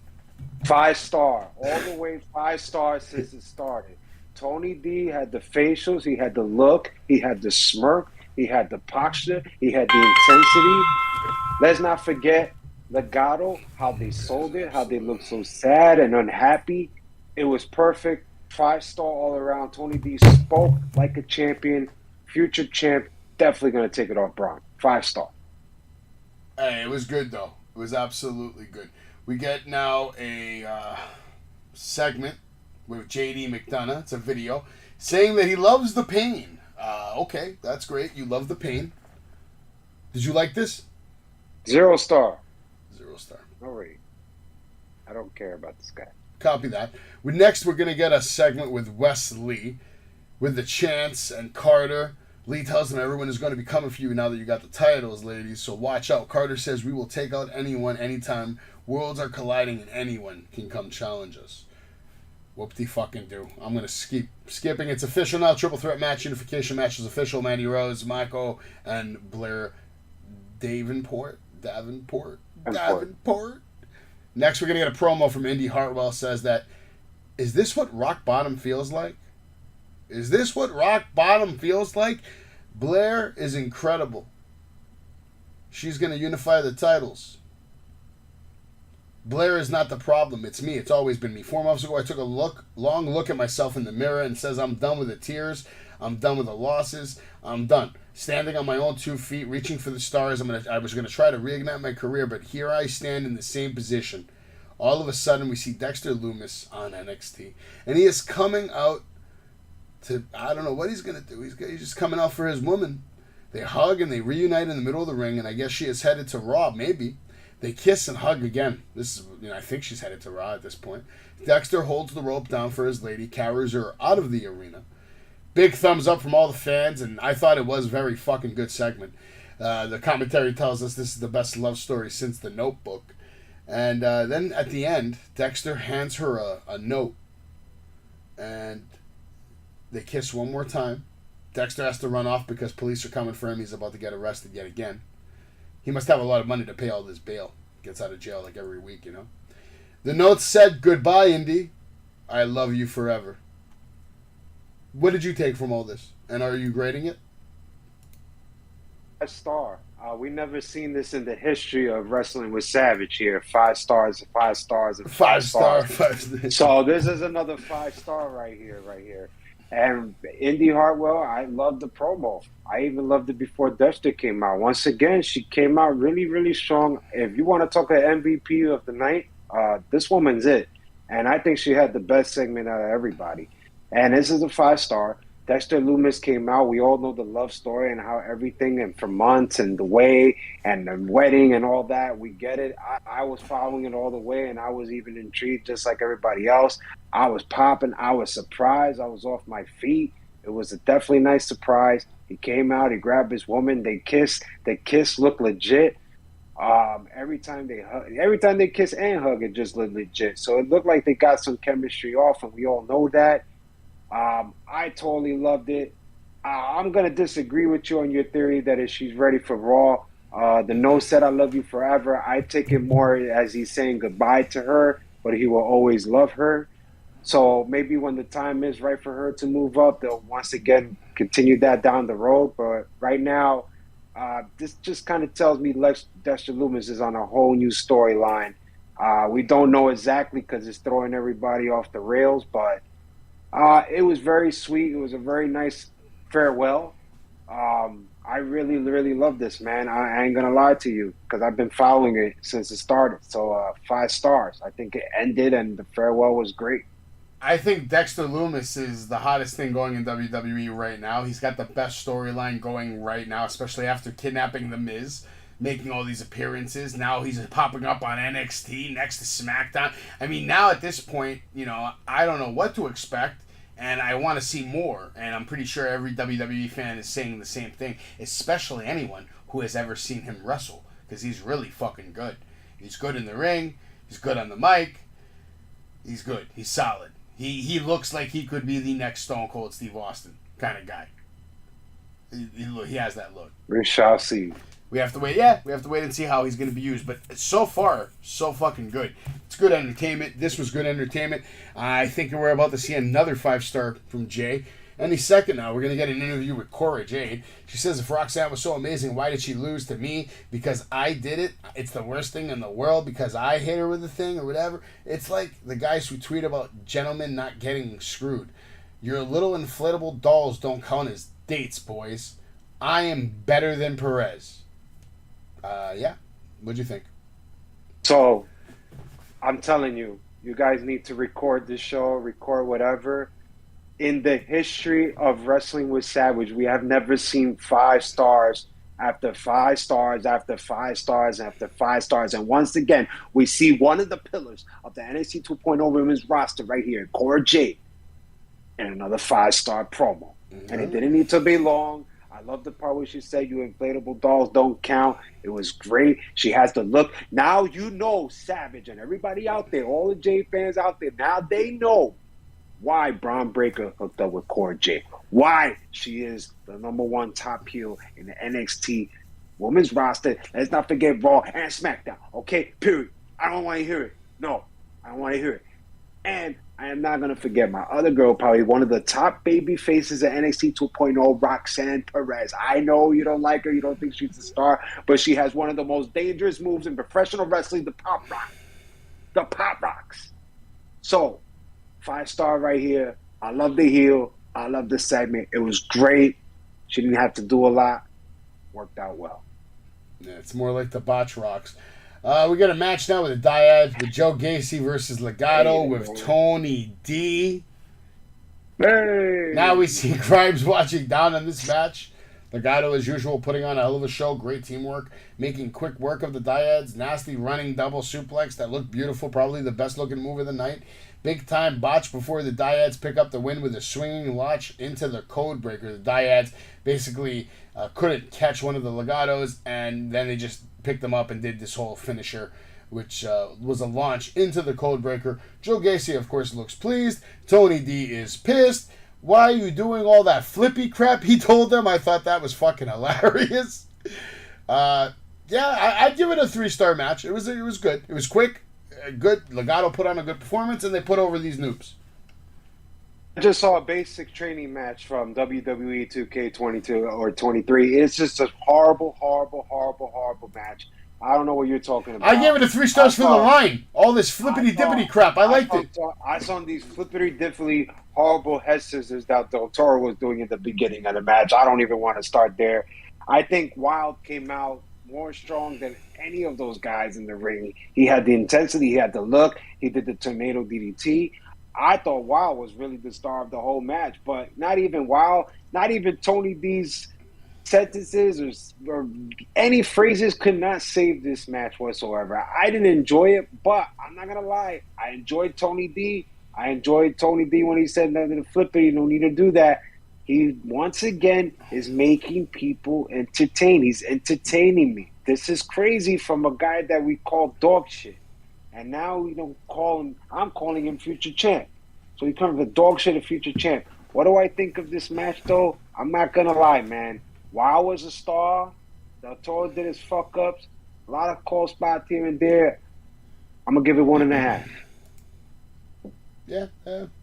5-star. All the way 5 stars since it started. Tony D had the facials, he had the look, he had the smirk, he had the posture, he had the intensity. Let's not forget Legato, how they sold it, how they looked so sad and unhappy. It was perfect. 5-star all around. Tony D spoke like a champion, future champ. Definitely going to take it off Braun. 5-star. Hey, it was good, though. It was absolutely good. We get now a segment with JD McDonough. It's a video saying that he loves the pain. Okay, that's great. You love the pain. Did you like this? 0 star. 0 star. All right. I don't care about this guy. Copy that. Next, we're going to get a segment with Wes Lee with the Chance and Carter. Lee tells them everyone is going to be coming for you now that you got the titles, ladies, so watch out. Carter says we will take out anyone, anytime. Worlds are colliding and anyone can come challenge us. Whoop-de-fucking-do. I'm going to skipping. It's official now. Triple threat match. Unification match is official. Mandy Rose, Mako, and Blair Davenport. Next, we're going to get a promo from Indy Hartwell. Says that, is this what rock bottom feels like? Is this what rock bottom feels like? Blair is incredible. She's going to unify the titles. Blair is not the problem. It's me. It's always been me. 4 months ago, I took a long look at myself in the mirror and says, I'm done with the tears. I'm done with the losses. I'm done. Standing on my own 2 feet, reaching for the stars. I was going to try to reignite my career, but here I stand in the same position. All of a sudden, we see Dexter Loomis on NXT. And he is coming out to, I don't know what he's going to do. He's just coming out for his woman. They hug and they reunite in the middle of the ring, and I guess she is headed to Raw, maybe. They kiss and hug again. This is, I think she's headed to Raw at this point. Dexter holds the rope down for his lady, carries her out of the arena. Big thumbs up from all the fans, and I thought it was a very fucking good segment. The commentary tells us this is the best love story since The Notebook. And then at the end, Dexter hands her a note, and they kiss one more time. Dexter has to run off because police are coming for him. He's about to get arrested yet again. He must have a lot of money to pay all this bail. Gets out of jail like every week, The note said, goodbye, Indy. I love you forever. What did you take from all this? And are you grading it? 5-star. We never seen this in the history of Wrestling with Savage here. 5 stars, 5 stars, and 5 stars. So this is another 5-star right here. And Indy Hartwell, I love the promo. I even loved it before Dexter came out. Once again, she came out really, really strong. If you want to talk an MVP of the night, this woman's it. And I think she had the best segment out of everybody. And this is a 5-star. Dexter Loomis came out. We all know the love story and how everything, and for months, and the way, and the wedding, and all that. We get it. I was following it all the way, and I was even intrigued, just like everybody else. I was popping. I was surprised. I was off my feet. It was a definitely nice surprise. He came out, he grabbed his woman, they kissed. The kiss looked legit. Every time they kiss and hug, it just looked legit. So it looked like they got some chemistry off, and we all know that. I totally loved it. I'm gonna disagree with you on your theory that if she's ready for Raw. The no said I love you forever. I take it more as he's saying goodbye to her, but he will always love her. So maybe when the time is right for her to move up, they'll once again continue that down the road. But right now, this just kind of tells me Dexter Loomis is on a whole new storyline. We don't know exactly because it's throwing everybody off the rails, but it was very sweet. It was a very nice farewell. I really, really love this, man. I ain't going to lie to you because I've been following it since it started. So 5 stars. I think it ended and the farewell was great. I think Dexter Loomis is the hottest thing going in WWE right now. He's got the best storyline going right now, especially after kidnapping The Miz, making all these appearances. Now he's popping up on NXT next to SmackDown. I mean, now at this point, I don't know what to expect, and I want to see more. And I'm pretty sure every WWE fan is saying the same thing, especially anyone who has ever seen him wrestle, because he's really fucking good. He's good in the ring. He's good on the mic. He's good. He's solid. He looks like he could be the next Stone Cold Steve Austin kind of guy. He has that look. We shall see. We have to wait. Yeah, we have to wait and see how he's going to be used. But so far, so fucking good. It's good entertainment. This was good entertainment. I think we're about to see another 5-star from Jay. Any second now, we're going to get an interview with Cora Jade. She says, if Roxanne was so amazing, why did she lose to me? Because I did it. It's the worst thing in the world because I hit her with the thing or whatever. It's like the guys who tweet about gentlemen not getting screwed. Your little inflatable dolls don't count as dates, boys. I am better than Perez. Yeah. What'd you think? So, I'm telling you, you guys need to record this show, record whatever. In the history of Wrestling with Savage, we have never seen 5 stars after 5 stars after 5 stars after 5 stars. And once again, we see one of the pillars of the NXT 2.0 women's roster right here, Cora Jade, and another 5-star promo. Mm-hmm. And it didn't need to be long. I love the part where she said, you inflatable dolls don't count. It was great. She has the look. Now you know Savage and everybody out there, all the Jade fans out there, now they know why Braun Breaker hooked up with Cora Jade. Why she is the #1 top heel in the NXT women's roster. Let's not forget Raw and SmackDown. Okay, period. I don't want to hear it. No, I don't want to hear it. And I am not going to forget my other girl, probably one of the top baby faces of NXT 2.0, Roxanne Perez. I know you don't like her. You don't think she's a star. But she has one of the most dangerous moves in professional wrestling, the pop rock. The pop rocks. So, 5-star right here. I love the heel. I love the segment. It was great. She didn't have to do a lot. Worked out well. Yeah, it's more like the botch rocks. We got a match now with a dyad with Joe Gacy versus Legado with Tony D. Hey. Now we see Grimes watching down on this match. Legado, as usual, putting on a hell of a show. Great teamwork. Making quick work of the dyads. Nasty running double suplex that looked beautiful. Probably the best looking move of the night. Big time botch before the dyads pick up the win with a swinging launch into the code breaker. The dyads basically couldn't catch one of the Legados, and then they just picked them up and did this whole finisher, which was a launch into the code breaker. Joe Gacy, of course, looks pleased. Tony D is pissed. Why are you doing all that flippy crap? He told them. I thought that was fucking hilarious. Yeah, I'd give it a 3-star match. It was good. It was quick. Good. Legado put on a good performance, and they put over these noobs. I just saw a basic training match from WWE 2K22 or 23. It's just a horrible, horrible, horrible, horrible match. I don't know what you're talking about. I gave it a 3 stars for the line. All this flippity-dippity crap. I liked it. I saw these flippity-dippity horrible head scissors that Del Toro was doing at the beginning of the match. I don't even want to start there. I think Wild came out more strong than any of those guys in the ring. He had the intensity. He had the look. He did the tornado DDT. I thought Wild was really the star of the whole match, but not even Wild, not even Tony D's sentences or any phrases could not save this match whatsoever. I didn't enjoy it, but I'm not going to lie. I enjoyed Tony D. I enjoyed Tony D when he said nothing to flip it. You don't need to do that. He once again is making people entertain. He's entertaining me. This is crazy from a guy that we call dog shit. And now we don't call him, I'm calling him future champ. So he comes with dog shit and future champ. What do I think of this match though? I'm not gonna lie, man. Wow was a star. Del Toro did his fuck ups. A lot of call spots here and there. I'm gonna give it 1.5. Yeah,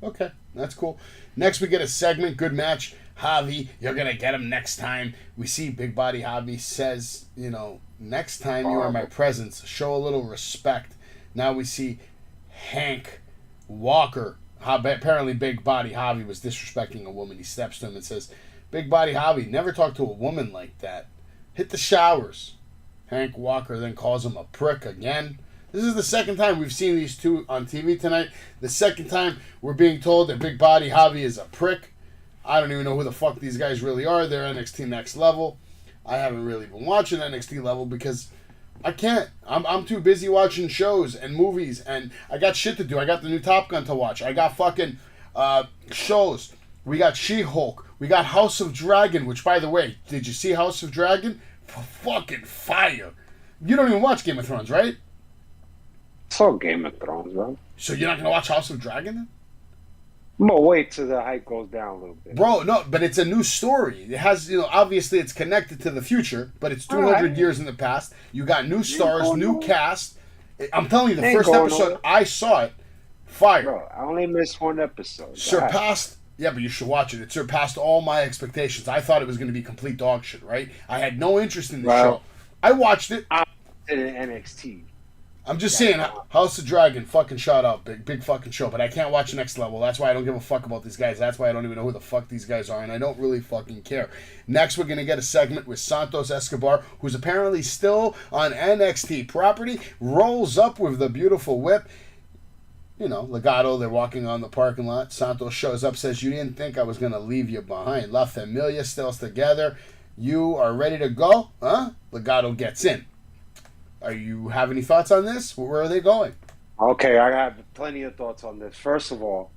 okay. That's cool. Next, we get a segment. Good match. Javi, you're going to get him next time. We see Big Body Javi says, next time you are in my presence, show a little respect. Now we see Hank Walker. Apparently, Big Body Javi was disrespecting a woman. He steps to him and says, Big Body Javi, never talk to a woman like that. Hit the showers. Hank Walker then calls him a prick again. This is the second time we've seen these two on TV tonight. The second time we're being told that Big Body Javi is a prick. I don't even know who the fuck these guys really are. They're NXT Next Level. I haven't really been watching NXT Level because I can't. I'm too busy watching shows and movies, and I got shit to do. I got the new Top Gun to watch. I got fucking shows. We got She-Hulk. We got House of Dragon, which, by the way, did you see House of Dragon? Fucking fire. You don't even watch Game of Thrones, right? So Game of Thrones, bro. So you're not going to watch House of Dragon then? I'm going to wait till the hype goes down a little bit. Bro, no, but it's a new story. It has, obviously it's connected to the future, but it's 200 years in the past. You got new stars, new cast. I'm telling you, the first episode, I saw it, fire. Bro, I only missed one episode. Surpassed, yeah, but you should watch it. It surpassed all my expectations. I thought it was going to be complete dog shit, right? I had no interest in the show. I watched it. I did an NXT. I'm just saying, House of Dragon, fucking shout out, big fucking show. But I can't watch Next Level. That's why I don't give a fuck about these guys. That's why I don't even know who the fuck these guys are, and I don't really fucking care. Next, we're gonna get a segment with Santos Escobar, who's apparently still on NXT property. Rolls up with the beautiful whip. Legato. They're walking on the parking lot. Santos shows up, says, "You didn't think I was gonna leave you behind. La Familia still's together. You are ready to go, huh?" Legato gets in. Are you have any thoughts on this? Where are they going? Okay, I have plenty of thoughts on this. First of all,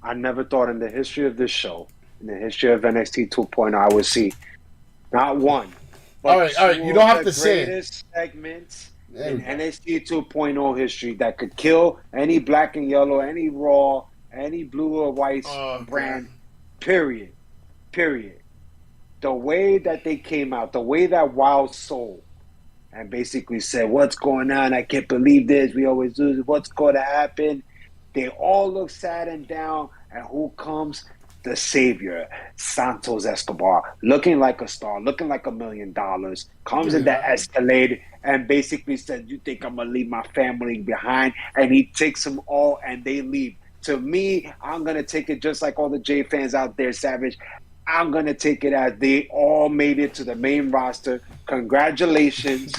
I never thought in the history of this show, in the history of NXT 2.0, I would see not one, but all right. You don't have to say it. Greatest segments in NXT 2.0 history that could kill any black and yellow, any raw, any blue or white brand. Period. The way that they came out, the way that Wild Soul and basically said, "What's going on? I can't believe this. We always do this. What's going to happen?" They all look sad and down. And who comes? The savior, Santos Escobar, looking like a star, looking like $1 million, comes in the Escalade and basically said, "You think I'm going to leave my family behind?" And he takes them all and they leave. To me, I'm going to take it just like all the J fans out there, Savage. I'm going to take it as they all made it to the main roster. Congratulations.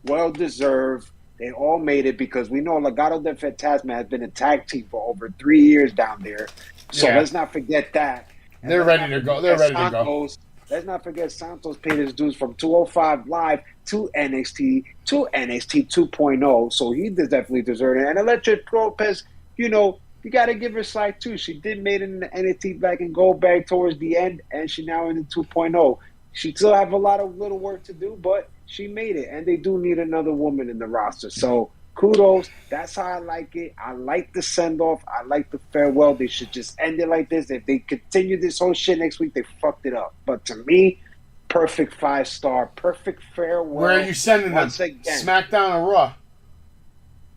Well deserved. They all made it because we know Legado del Fantasma has been a tag team for over 3 years down there. So let's not forget that. And they're ready to go. Let's not forget Santos paid his dues from 205 Live to NXT 2.0. So he definitely deserved it. And Electric Lopez, you got to give her slack too. She did made it in the NXT Black and Gold bag towards the end, and she now in the 2.0. She still have a lot of little work to do, but she made it, and they do need another woman in the roster. So kudos. That's how I like it. I like the send-off. I like the farewell. They should just end it like this. If they continue this whole shit next week, they fucked it up. But to me, perfect 5-star, perfect farewell. Where are you sending them? SmackDown or Raw?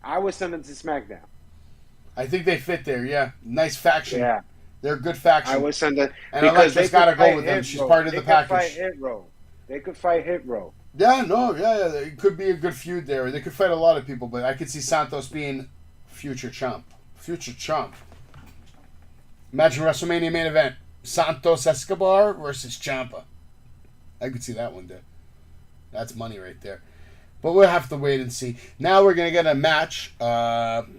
I would send them to SmackDown. I think they fit there, yeah. Nice faction. Yeah. They're a good faction. I would send them. And Alexa's got to go with them. She's part of the package. They could fight Hit Row. Yeah, it could be a good feud there. They could fight a lot of people, but I could see Santos being future chump. Imagine WrestleMania main event. Santos Escobar versus Ciampa. I could see that one day. That's money right there. But we'll have to wait and see. Now we're going to get a match.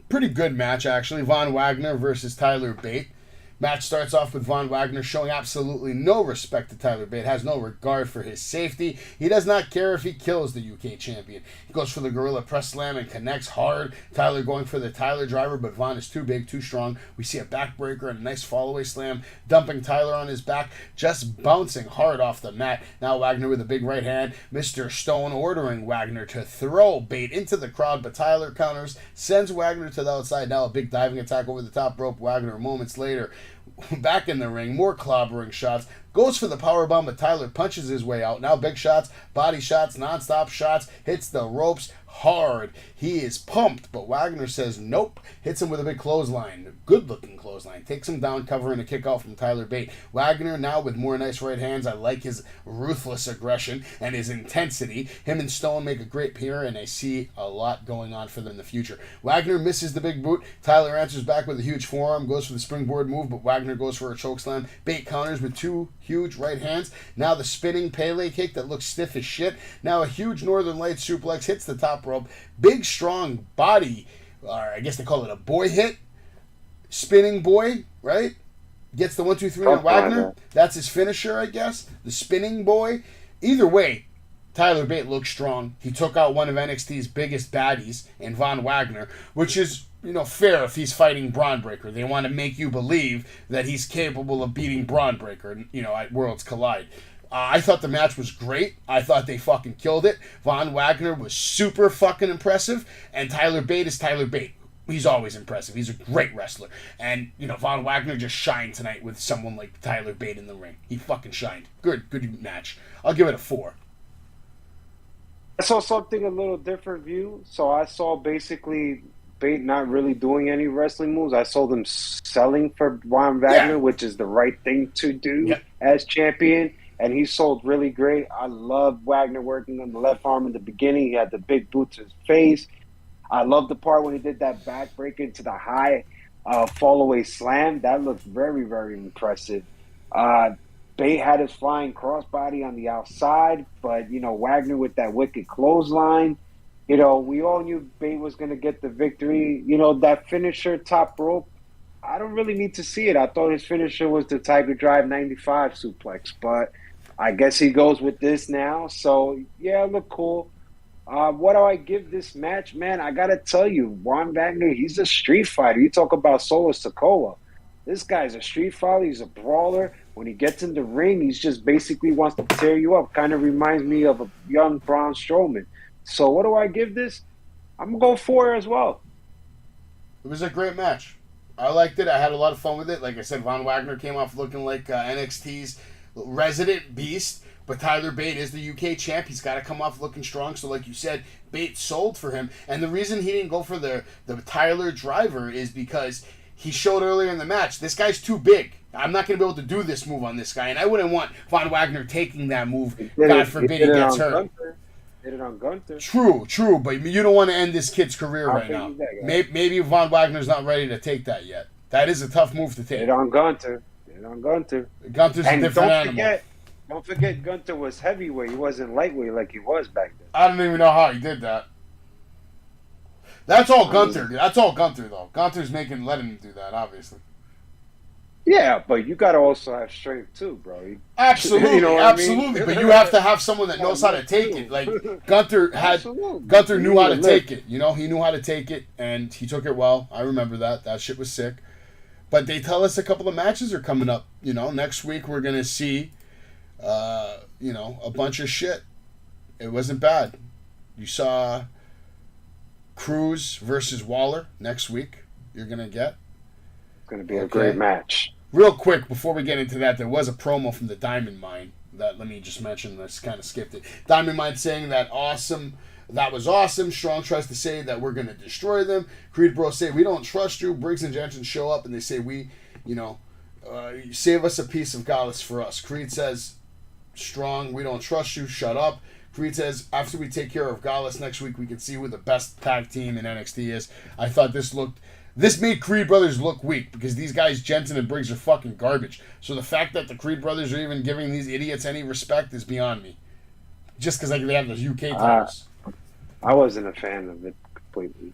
Pretty good match, actually. Von Wagner versus Tyler Bate. Match starts off with Von Wagner showing absolutely no respect to Tyler Bate, has no regard for his safety. He does not care if he kills the UK champion. He goes for the gorilla press slam and connects hard. Tyler going for the Tyler driver, but Von is too big, too strong. We see a backbreaker and a nice fall-away slam, dumping Tyler on his back, just bouncing hard off the mat. Now Wagner with a big right hand. Mr. Stone ordering Wagner to throw Bate into the crowd, but Tyler counters, sends Wagner to the outside. Now a big diving attack over the top rope. Wagner moments later back in the ring, more clobbering shots, goes for the powerbomb, but Tyler punches his way out. Now big shots, body shots, non-stop shots, hits the ropes hard. He is pumped, but Wagner says nope, hits him with a big clothesline, good-looking clothesline, takes him down, covering a kick out from Tyler Bate. Wagner now with more nice right hands. I like his ruthless aggression and his intensity. Him and Stone make a great pair, and I see a lot going on for them in the future. Wagner misses the big boot. Tyler answers back with a huge forearm, goes for the springboard move, but Wagner goes for a chokeslam. Bate counters with two huge right hands. Now the spinning Pele kick that looks stiff as shit. Now a huge Northern Light suplex hits the top rope. Big, strong body, or I guess they call it a boy hit. Spinning boy, right? Gets the 1, 2, 3 on Wagner. That's his finisher, I guess. The spinning boy. Either way, Tyler Bate looks strong. He took out one of NXT's biggest baddies in Von Wagner, which is, fair if he's fighting Braun Breaker. They want to make you believe that he's capable of beating Braun Breaker, at Worlds Collide. I thought the match was great. I thought they fucking killed it. Von Wagner was super fucking impressive, and Tyler Bate is Tyler Bate. He's always impressive. He's a great wrestler. And, Von Wagner just shined tonight with someone like Tyler Bate in the ring. He fucking shined. Good match. I'll give it a 4. I saw something a little different view. So I saw basically Bate not really doing any wrestling moves. I saw them selling for Von Wagner, which is the right thing to do as champion. And he sold really great. I love Wagner working on the left arm in the beginning. He had the big boot to his face. I love the part when he did that back break into the high fall-away slam. That looked very, very impressive. Bate had his flying crossbody on the outside, but, Wagner with that wicked clothesline. We all knew Bate was going to get the victory. That finisher top rope, I don't really need to see it. I thought his finisher was the Tiger Drive 95 suplex, but I guess he goes with this now. So, yeah, it looked cool. What do I give this match? Man, I got to tell you, Von Wagner, he's a street fighter. You talk about Solo Sikoa. This guy's a street fighter. He's a brawler. When he gets in the ring, he's just basically wants to tear you up. Kind of reminds me of a young Braun Strowman. So what do I give this? I'm going to go 4 as well. It was a great match. I liked it. I had a lot of fun with it. Like I said, Von Wagner came off looking like NXT's resident beast. But Tyler Bate is the UK champ. He's got to come off looking strong. So like you said, Bate sold for him. And the reason he didn't go for the Tyler driver is because he showed earlier in the match, this guy's too big. I'm not going to be able to do this move on this guy. And I wouldn't want Von Wagner taking that move. God forbid he gets hurt. Did it on Gunther. True. But you don't want to end this kid's career right now. Maybe Von Wagner's not ready to take that yet. That is a tough move to take. Did it on Gunther. Gunther's a different animal. Don't forget, Gunther was heavyweight. He wasn't lightweight like he was back then. I don't even know how he did that. That's all Gunther. That's all Gunther, though. Gunther's letting him do that, obviously. Yeah, but you got to also have strength, too, bro. Absolutely, absolutely. But you have to have someone that knows how to take it. Like, Gunther knew how to take it. He knew how to take it, and he took it well. I remember that. That shit was sick. But they tell us a couple of matches are coming up. Next week we're going to see... a bunch of shit. It wasn't bad. You saw Cruz versus Waller next week. You're going to get. It's going to be a great match. Real quick, before we get into that, there was a promo from the Diamond Mine that, let me just mention, I kind of skipped it. Diamond Mine saying that was awesome. Strong tries to say that we're going to destroy them. Creed Bros say, we don't trust you. Briggs and Jensen show up and they say, save us a piece of Gallus for us. Creed says, Strong, we don't trust you, shut up. Creed says, after we take care of Gallus next week, we can see who the best tag team in NXT is. I thought this made Creed brothers look weak because these guys, Jensen and Briggs, are fucking garbage. So the fact that the Creed brothers are even giving these idiots any respect is beyond me. Just because they have those UK titles. I wasn't a fan of it completely.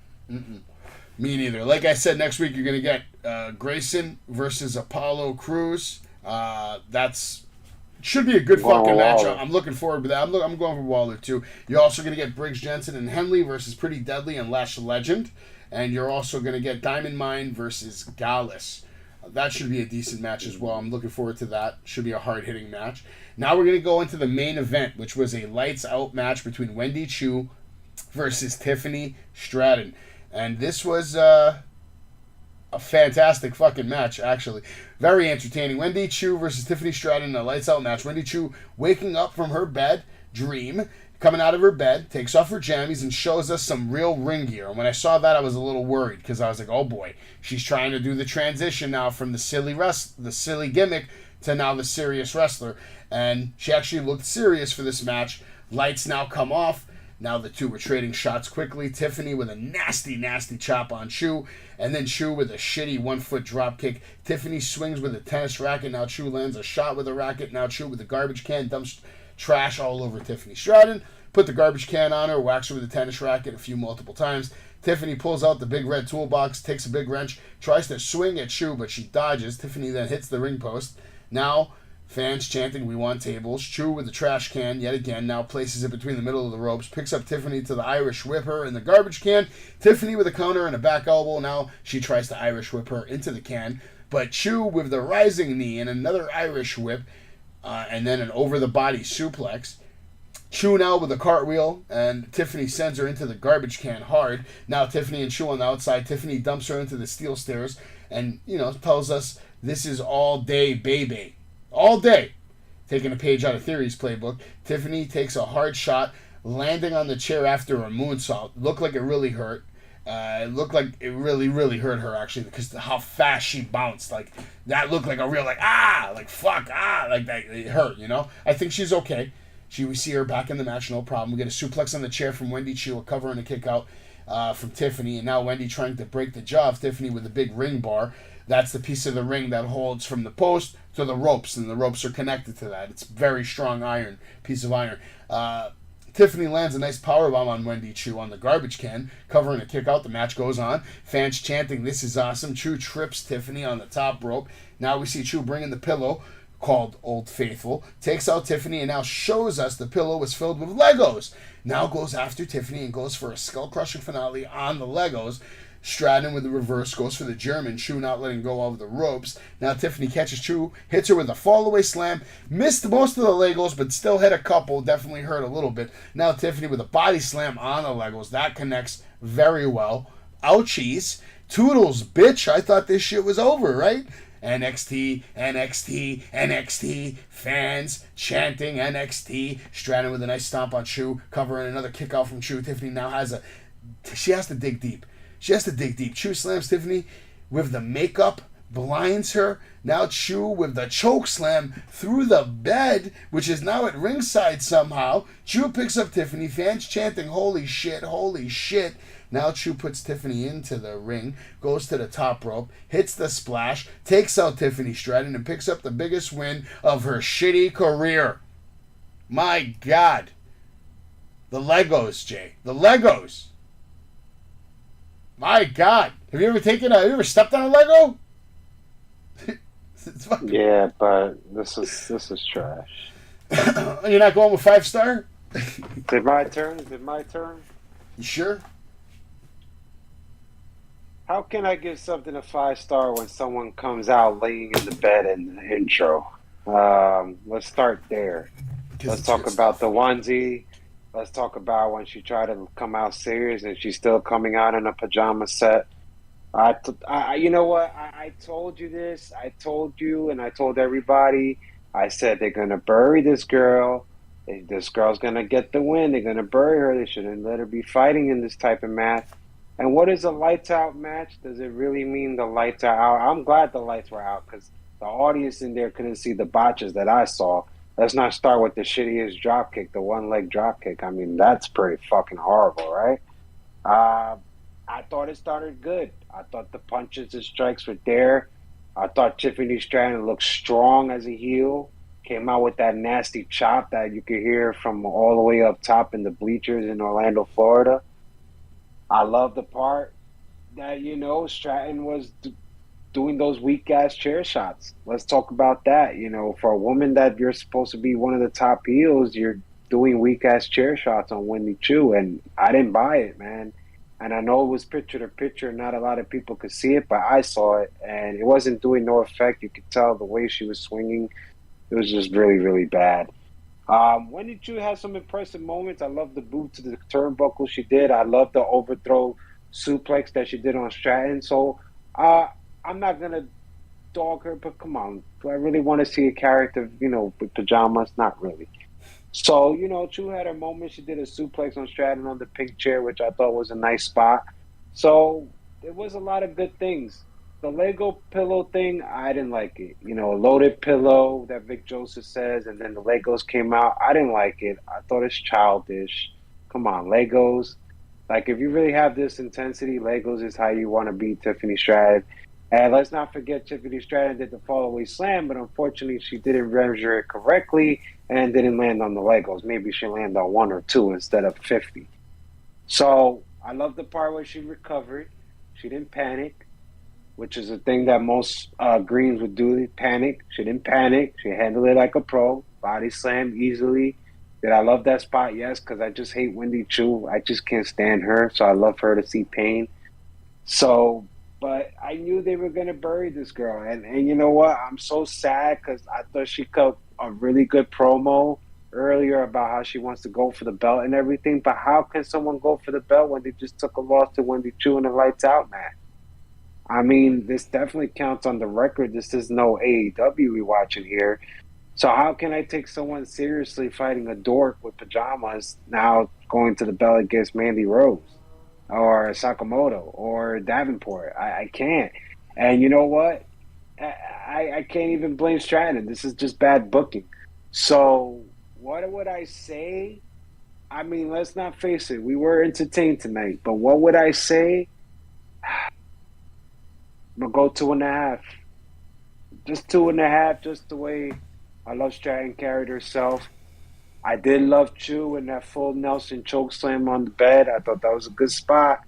Me neither. Like I said, next week you're going to get Grayson versus Apollo Crews. That's should be a good fucking match. I'm looking forward to that. I'm going for Waller too. You're also going to get Briggs Jensen and Henley versus Pretty Deadly and Lash Legend. And you're also going to get Diamond Mine versus Gallus. That should be a decent match as well. I'm looking forward to that. Should be a hard-hitting match. Now we're going to go into the main event, which was a lights-out match between Wendy Choo versus Tiffany Stratton. And this was a fantastic fucking match, actually. Very entertaining. Wendy Choo versus Tiffany Stratton in a lights-out match. Wendy Choo waking up from her bed, dream, coming out of her bed, takes off her jammies, and shows us some real ring gear. And when I saw that, I was a little worried, because I was like, oh boy, she's trying to do the transition now from the silly gimmick to now the serious wrestler. And she actually looked serious for this match. Lights now come off. Now the two were trading shots quickly. Tiffany with a nasty, nasty chop on Choo. And then Choo with a shitty 1-foot drop kick. Tiffany swings with a tennis racket. Now Choo lands a shot with a racket. Now Choo with a garbage can dumps trash all over Tiffany Stratton. Put the garbage can on her. Whacks her with a tennis racket multiple times. Tiffany pulls out the big red toolbox. Takes a big wrench. Tries to swing at Choo, but she dodges. Tiffany then hits the ring post. Now fans chanting, "We want tables." Choo with the trash can, yet again, now places it between the middle of the ropes, picks up Tiffany to the Irish whip her in the garbage can. Tiffany with a counter and a back elbow. Now she tries to Irish whip her into the can. But Choo with the rising knee and another Irish whip, and then an over-the-body suplex. Choo now with a cartwheel, and Tiffany sends her into the garbage can hard. Now Tiffany and Choo on the outside. Tiffany dumps her into the steel stairs and, tells us this is all day baby. All day. Taking a page out of Theory's playbook, Tiffany takes a hard shot, landing on the chair after a moonsault. Looked like it really hurt. It looked like it really, really hurt her, actually, because how fast she bounced. Like, that looked like a real, fuck, like that. It hurt, I think she's okay. We see her back in the match, no problem. We get a suplex on the chair from Wendy Choo, a cover and a kick out from Tiffany. And now Wendy trying to break the jaw of Tiffany with a big ring bar. That's the piece of the ring that holds from the post to the ropes, and the ropes are connected to that. It's very strong piece of iron. Tiffany lands a nice powerbomb on Wendy Choo on the garbage can, covering a kick out. The match goes on. Fans chanting, "This is awesome." Choo trips Tiffany on the top rope. Now we see Choo bringing the pillow, called Old Faithful, takes out Tiffany and now shows us the pillow was filled with Legos. Now goes after Tiffany and goes for a skull-crushing finale on the Legos. Stratton with the reverse goes for the German. Choo not letting go of the ropes. Now Tiffany catches Choo, hits her with a fallaway slam. Missed most of the Legos, but still hit a couple. Definitely hurt a little bit. Now Tiffany with a body slam on the Legos. That connects very well. Ouchies. Toodles, bitch. I thought this shit was over, right? NXT, NXT, NXT, fans chanting NXT. Stratton with a nice stomp on Choo, covering another kick out from Choo. Tiffany now she has to dig deep. Choo slams Tiffany with the makeup, blinds her. Now Choo with the choke slam through the bed, which is now at ringside somehow. Choo picks up Tiffany, fans chanting, "Holy shit, holy shit." Now Choo puts Tiffany into the ring, goes to the top rope, hits the splash, takes out Tiffany Stratton, and picks up the biggest win of her shitty career. My God. The Legos, Jay. The Legos. My God. Have you ever stepped on a Lego? Yeah, but this is trash. You're not going with 5-star? Is it my turn? You sure? How can I give something a 5-star when someone comes out laying in the bed in the intro? Let's start there. Let's talk about the onesie. Let's talk about when she tried to come out serious and she's still coming out in a pajama set. You know what? I told you this. I told you and I told everybody. I said they're going to bury this girl. This girl's going to get the win. They're going to bury her. They shouldn't let her be fighting in this type of match. And what is a lights out match? Does it really mean the lights are out? I'm glad the lights were out because the audience in there couldn't see the botches that I saw. Let's not start with the shittiest dropkick, the one-leg dropkick. I mean, that's pretty fucking horrible, right? I thought it started good. I thought the punches and strikes were there. I thought Tiffany Stratton looked strong as a heel. Came out with that nasty chop that you could hear from all the way up top in the bleachers in Orlando, Florida. I love the part that, Stratton was doing those weak ass chair shots. Let's talk about that. For a woman that you're supposed to be one of the top heels, you're doing weak ass chair shots on Wendy Choo, and I didn't buy it, man. And I know it was picture to picture, not a lot of people could see it, but I saw it, and it wasn't doing no effect. You could tell the way she was swinging, it was just really, really bad. Wendy Choo had some impressive moments. I love the boot to the turnbuckle she did. I love the overthrow suplex that she did on Stratton. So I'm not going to dog her, but come on. Do I really want to see a character, with pajamas? Not really. So, Choo had her moment. She did a suplex on Stratton on the pink chair, which I thought was a nice spot. So there was a lot of good things. The Lego pillow thing, I didn't like it. A loaded pillow that Vic Joseph says, and then the Legos came out. I didn't like it. I thought it's childish. Come on, Legos. Like, if you really have this intensity, Legos is how you want to be Tiffany Stratton. And let's not forget Tiffany Stratton did the fallaway slam, but unfortunately she didn't measure it correctly and didn't land on the Legos. Maybe she landed on 1 or 2 instead of 50. So I love the part where she recovered. She didn't panic, which is a thing that most greens would do. They panic. She didn't panic. She handled it like a pro. Body slam easily. Did I love that spot? Yes, because I just hate Wendy Choo. I just can't stand her, so I love her to see pain. So, but I knew they were going to bury this girl. And you know what? I'm so sad because I thought she cut a really good promo earlier about how she wants to go for the belt and everything. But how can someone go for the belt when they just took a loss to Wendy Choo in a lights out match? I mean, this definitely counts on the record. This is no AEW we watching here. So how can I take someone seriously fighting a dork with pajamas now going to the belt against Mandy Rose or Sakamoto or Davenport? I can't. And you know what? I can't even blame Stratton. This is just bad booking. So what would I say? I mean, let's not face it. We were entertained tonight. But what would I say? I'm going to go 2.5. Just 2.5, just the way I love Stratton carried herself. I did love Choo in that full Nelson chokeslam on the bed. I thought that was a good spot.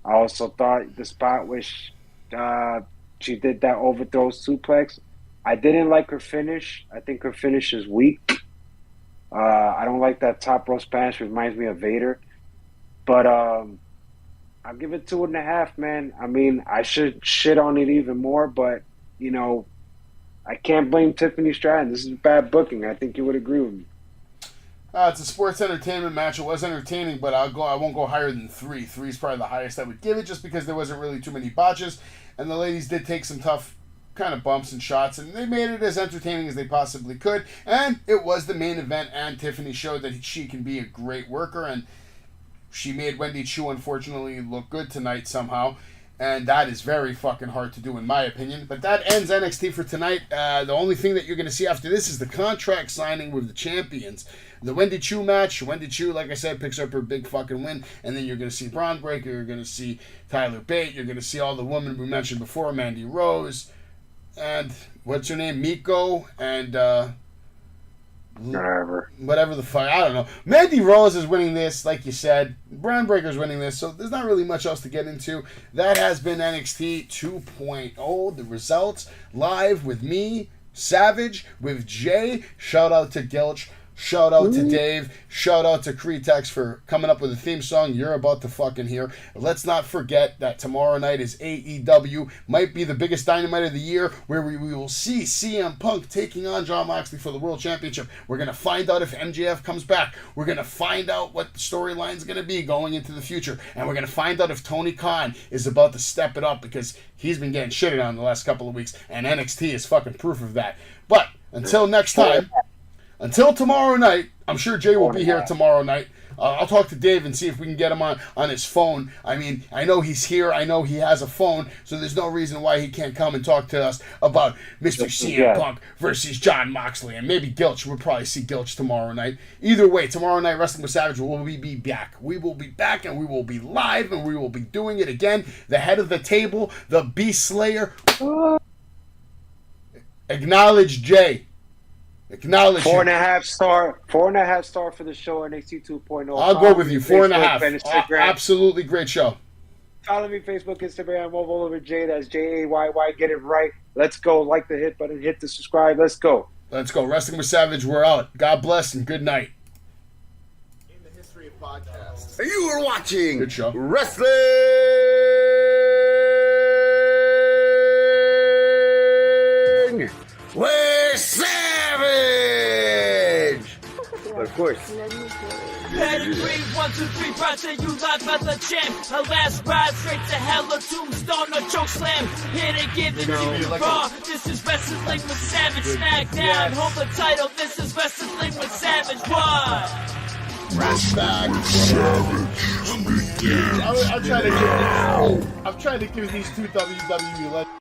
I also thought the spot where she did that overthrow suplex. I didn't like her finish. I think her finish is weak. I don't like that top row Spanish. It reminds me of Vader. But I'll give it 2.5, man. I mean, I should shit on it even more, but, I can't blame Tiffany Stratton. This is bad booking. I think you would agree with me. It's a sports entertainment match. It was entertaining, but I won't go higher than 3. 3 is probably the highest I would give it, just because there wasn't really too many botches, and the ladies did take some tough kind of bumps and shots, and they made it as entertaining as they possibly could. And it was the main event, and Tiffany showed that she can be a great worker, and she made Wendy Choo, unfortunately, look good tonight somehow. And that is very fucking hard to do, in my opinion. But that ends NXT for tonight. The only thing that you're going to see after this is the contract signing with the champions. The Wendy Choo match. Wendy Choo, like I said, picks up her big fucking win. And then you're going to see Braun Breaker. You're going to see Tyler Bate. You're going to see all the women we mentioned before. Mandy Rose. And what's her name? Miko. And whatever the fuck, I don't know. Mandy Rose is winning this, like you said. Braun Breaker's winning this, so there's not really much else to get into. That has been NXT 2.0. The results live with me, Savage, with Jay. Shout out to Gilch. Shout out to Dave. Shout out to Crittext for coming up with a theme song you're about to fucking hear. Let's not forget that tomorrow night is AEW. Might be the biggest dynamite of the year, where we will see CM Punk taking on Jon Moxley for the World Championship. We're going to find out if MJF comes back. We're going to find out what the storyline's going to be going into the future. And we're going to find out if Tony Khan is about to step it up, because he's been getting shitted on the last couple of weeks. And NXT is fucking proof of that. But until next time... Until tomorrow night, I'm sure Jay will be here tomorrow night. I'll talk to Dave and see if we can get him on his phone. I mean, I know he's here. I know he has a phone, so there's no reason why he can't come and talk to us about Mr. CM Punk versus Jon Moxley. And maybe Gilch. We'll probably see Gilch tomorrow night. Either way, tomorrow night, Wrestling with Savage, will be back. We will be back, and we will be live, and we will be doing it again. The head of the table, the Beast Slayer. Acknowledge Jay. Acknowledge 4.5 star. 4.5 star for the show. NXT 2.0. I'll go with you. 4.5. Absolutely great show. Follow me, Facebook, Instagram, all over Jay. That's Jayy. Get it right. Let's go. Like the hit button. Hit the subscribe. Let's go. Let's go. Wrestling with Savage, we're out. God bless and good night. In the history of podcasts. You are watching Good show. Wrestling with Savage. But of course, Pedigree, 1, 2, 3, proud to you live by the champ. A last ride straight to hell, a tombstone, a choke slam. Here to give it to you raw. This is Wrestling with Savage. Smackdown, hold the title. This is Wrestling with Savage. What? I'm trying to give these two WWE legends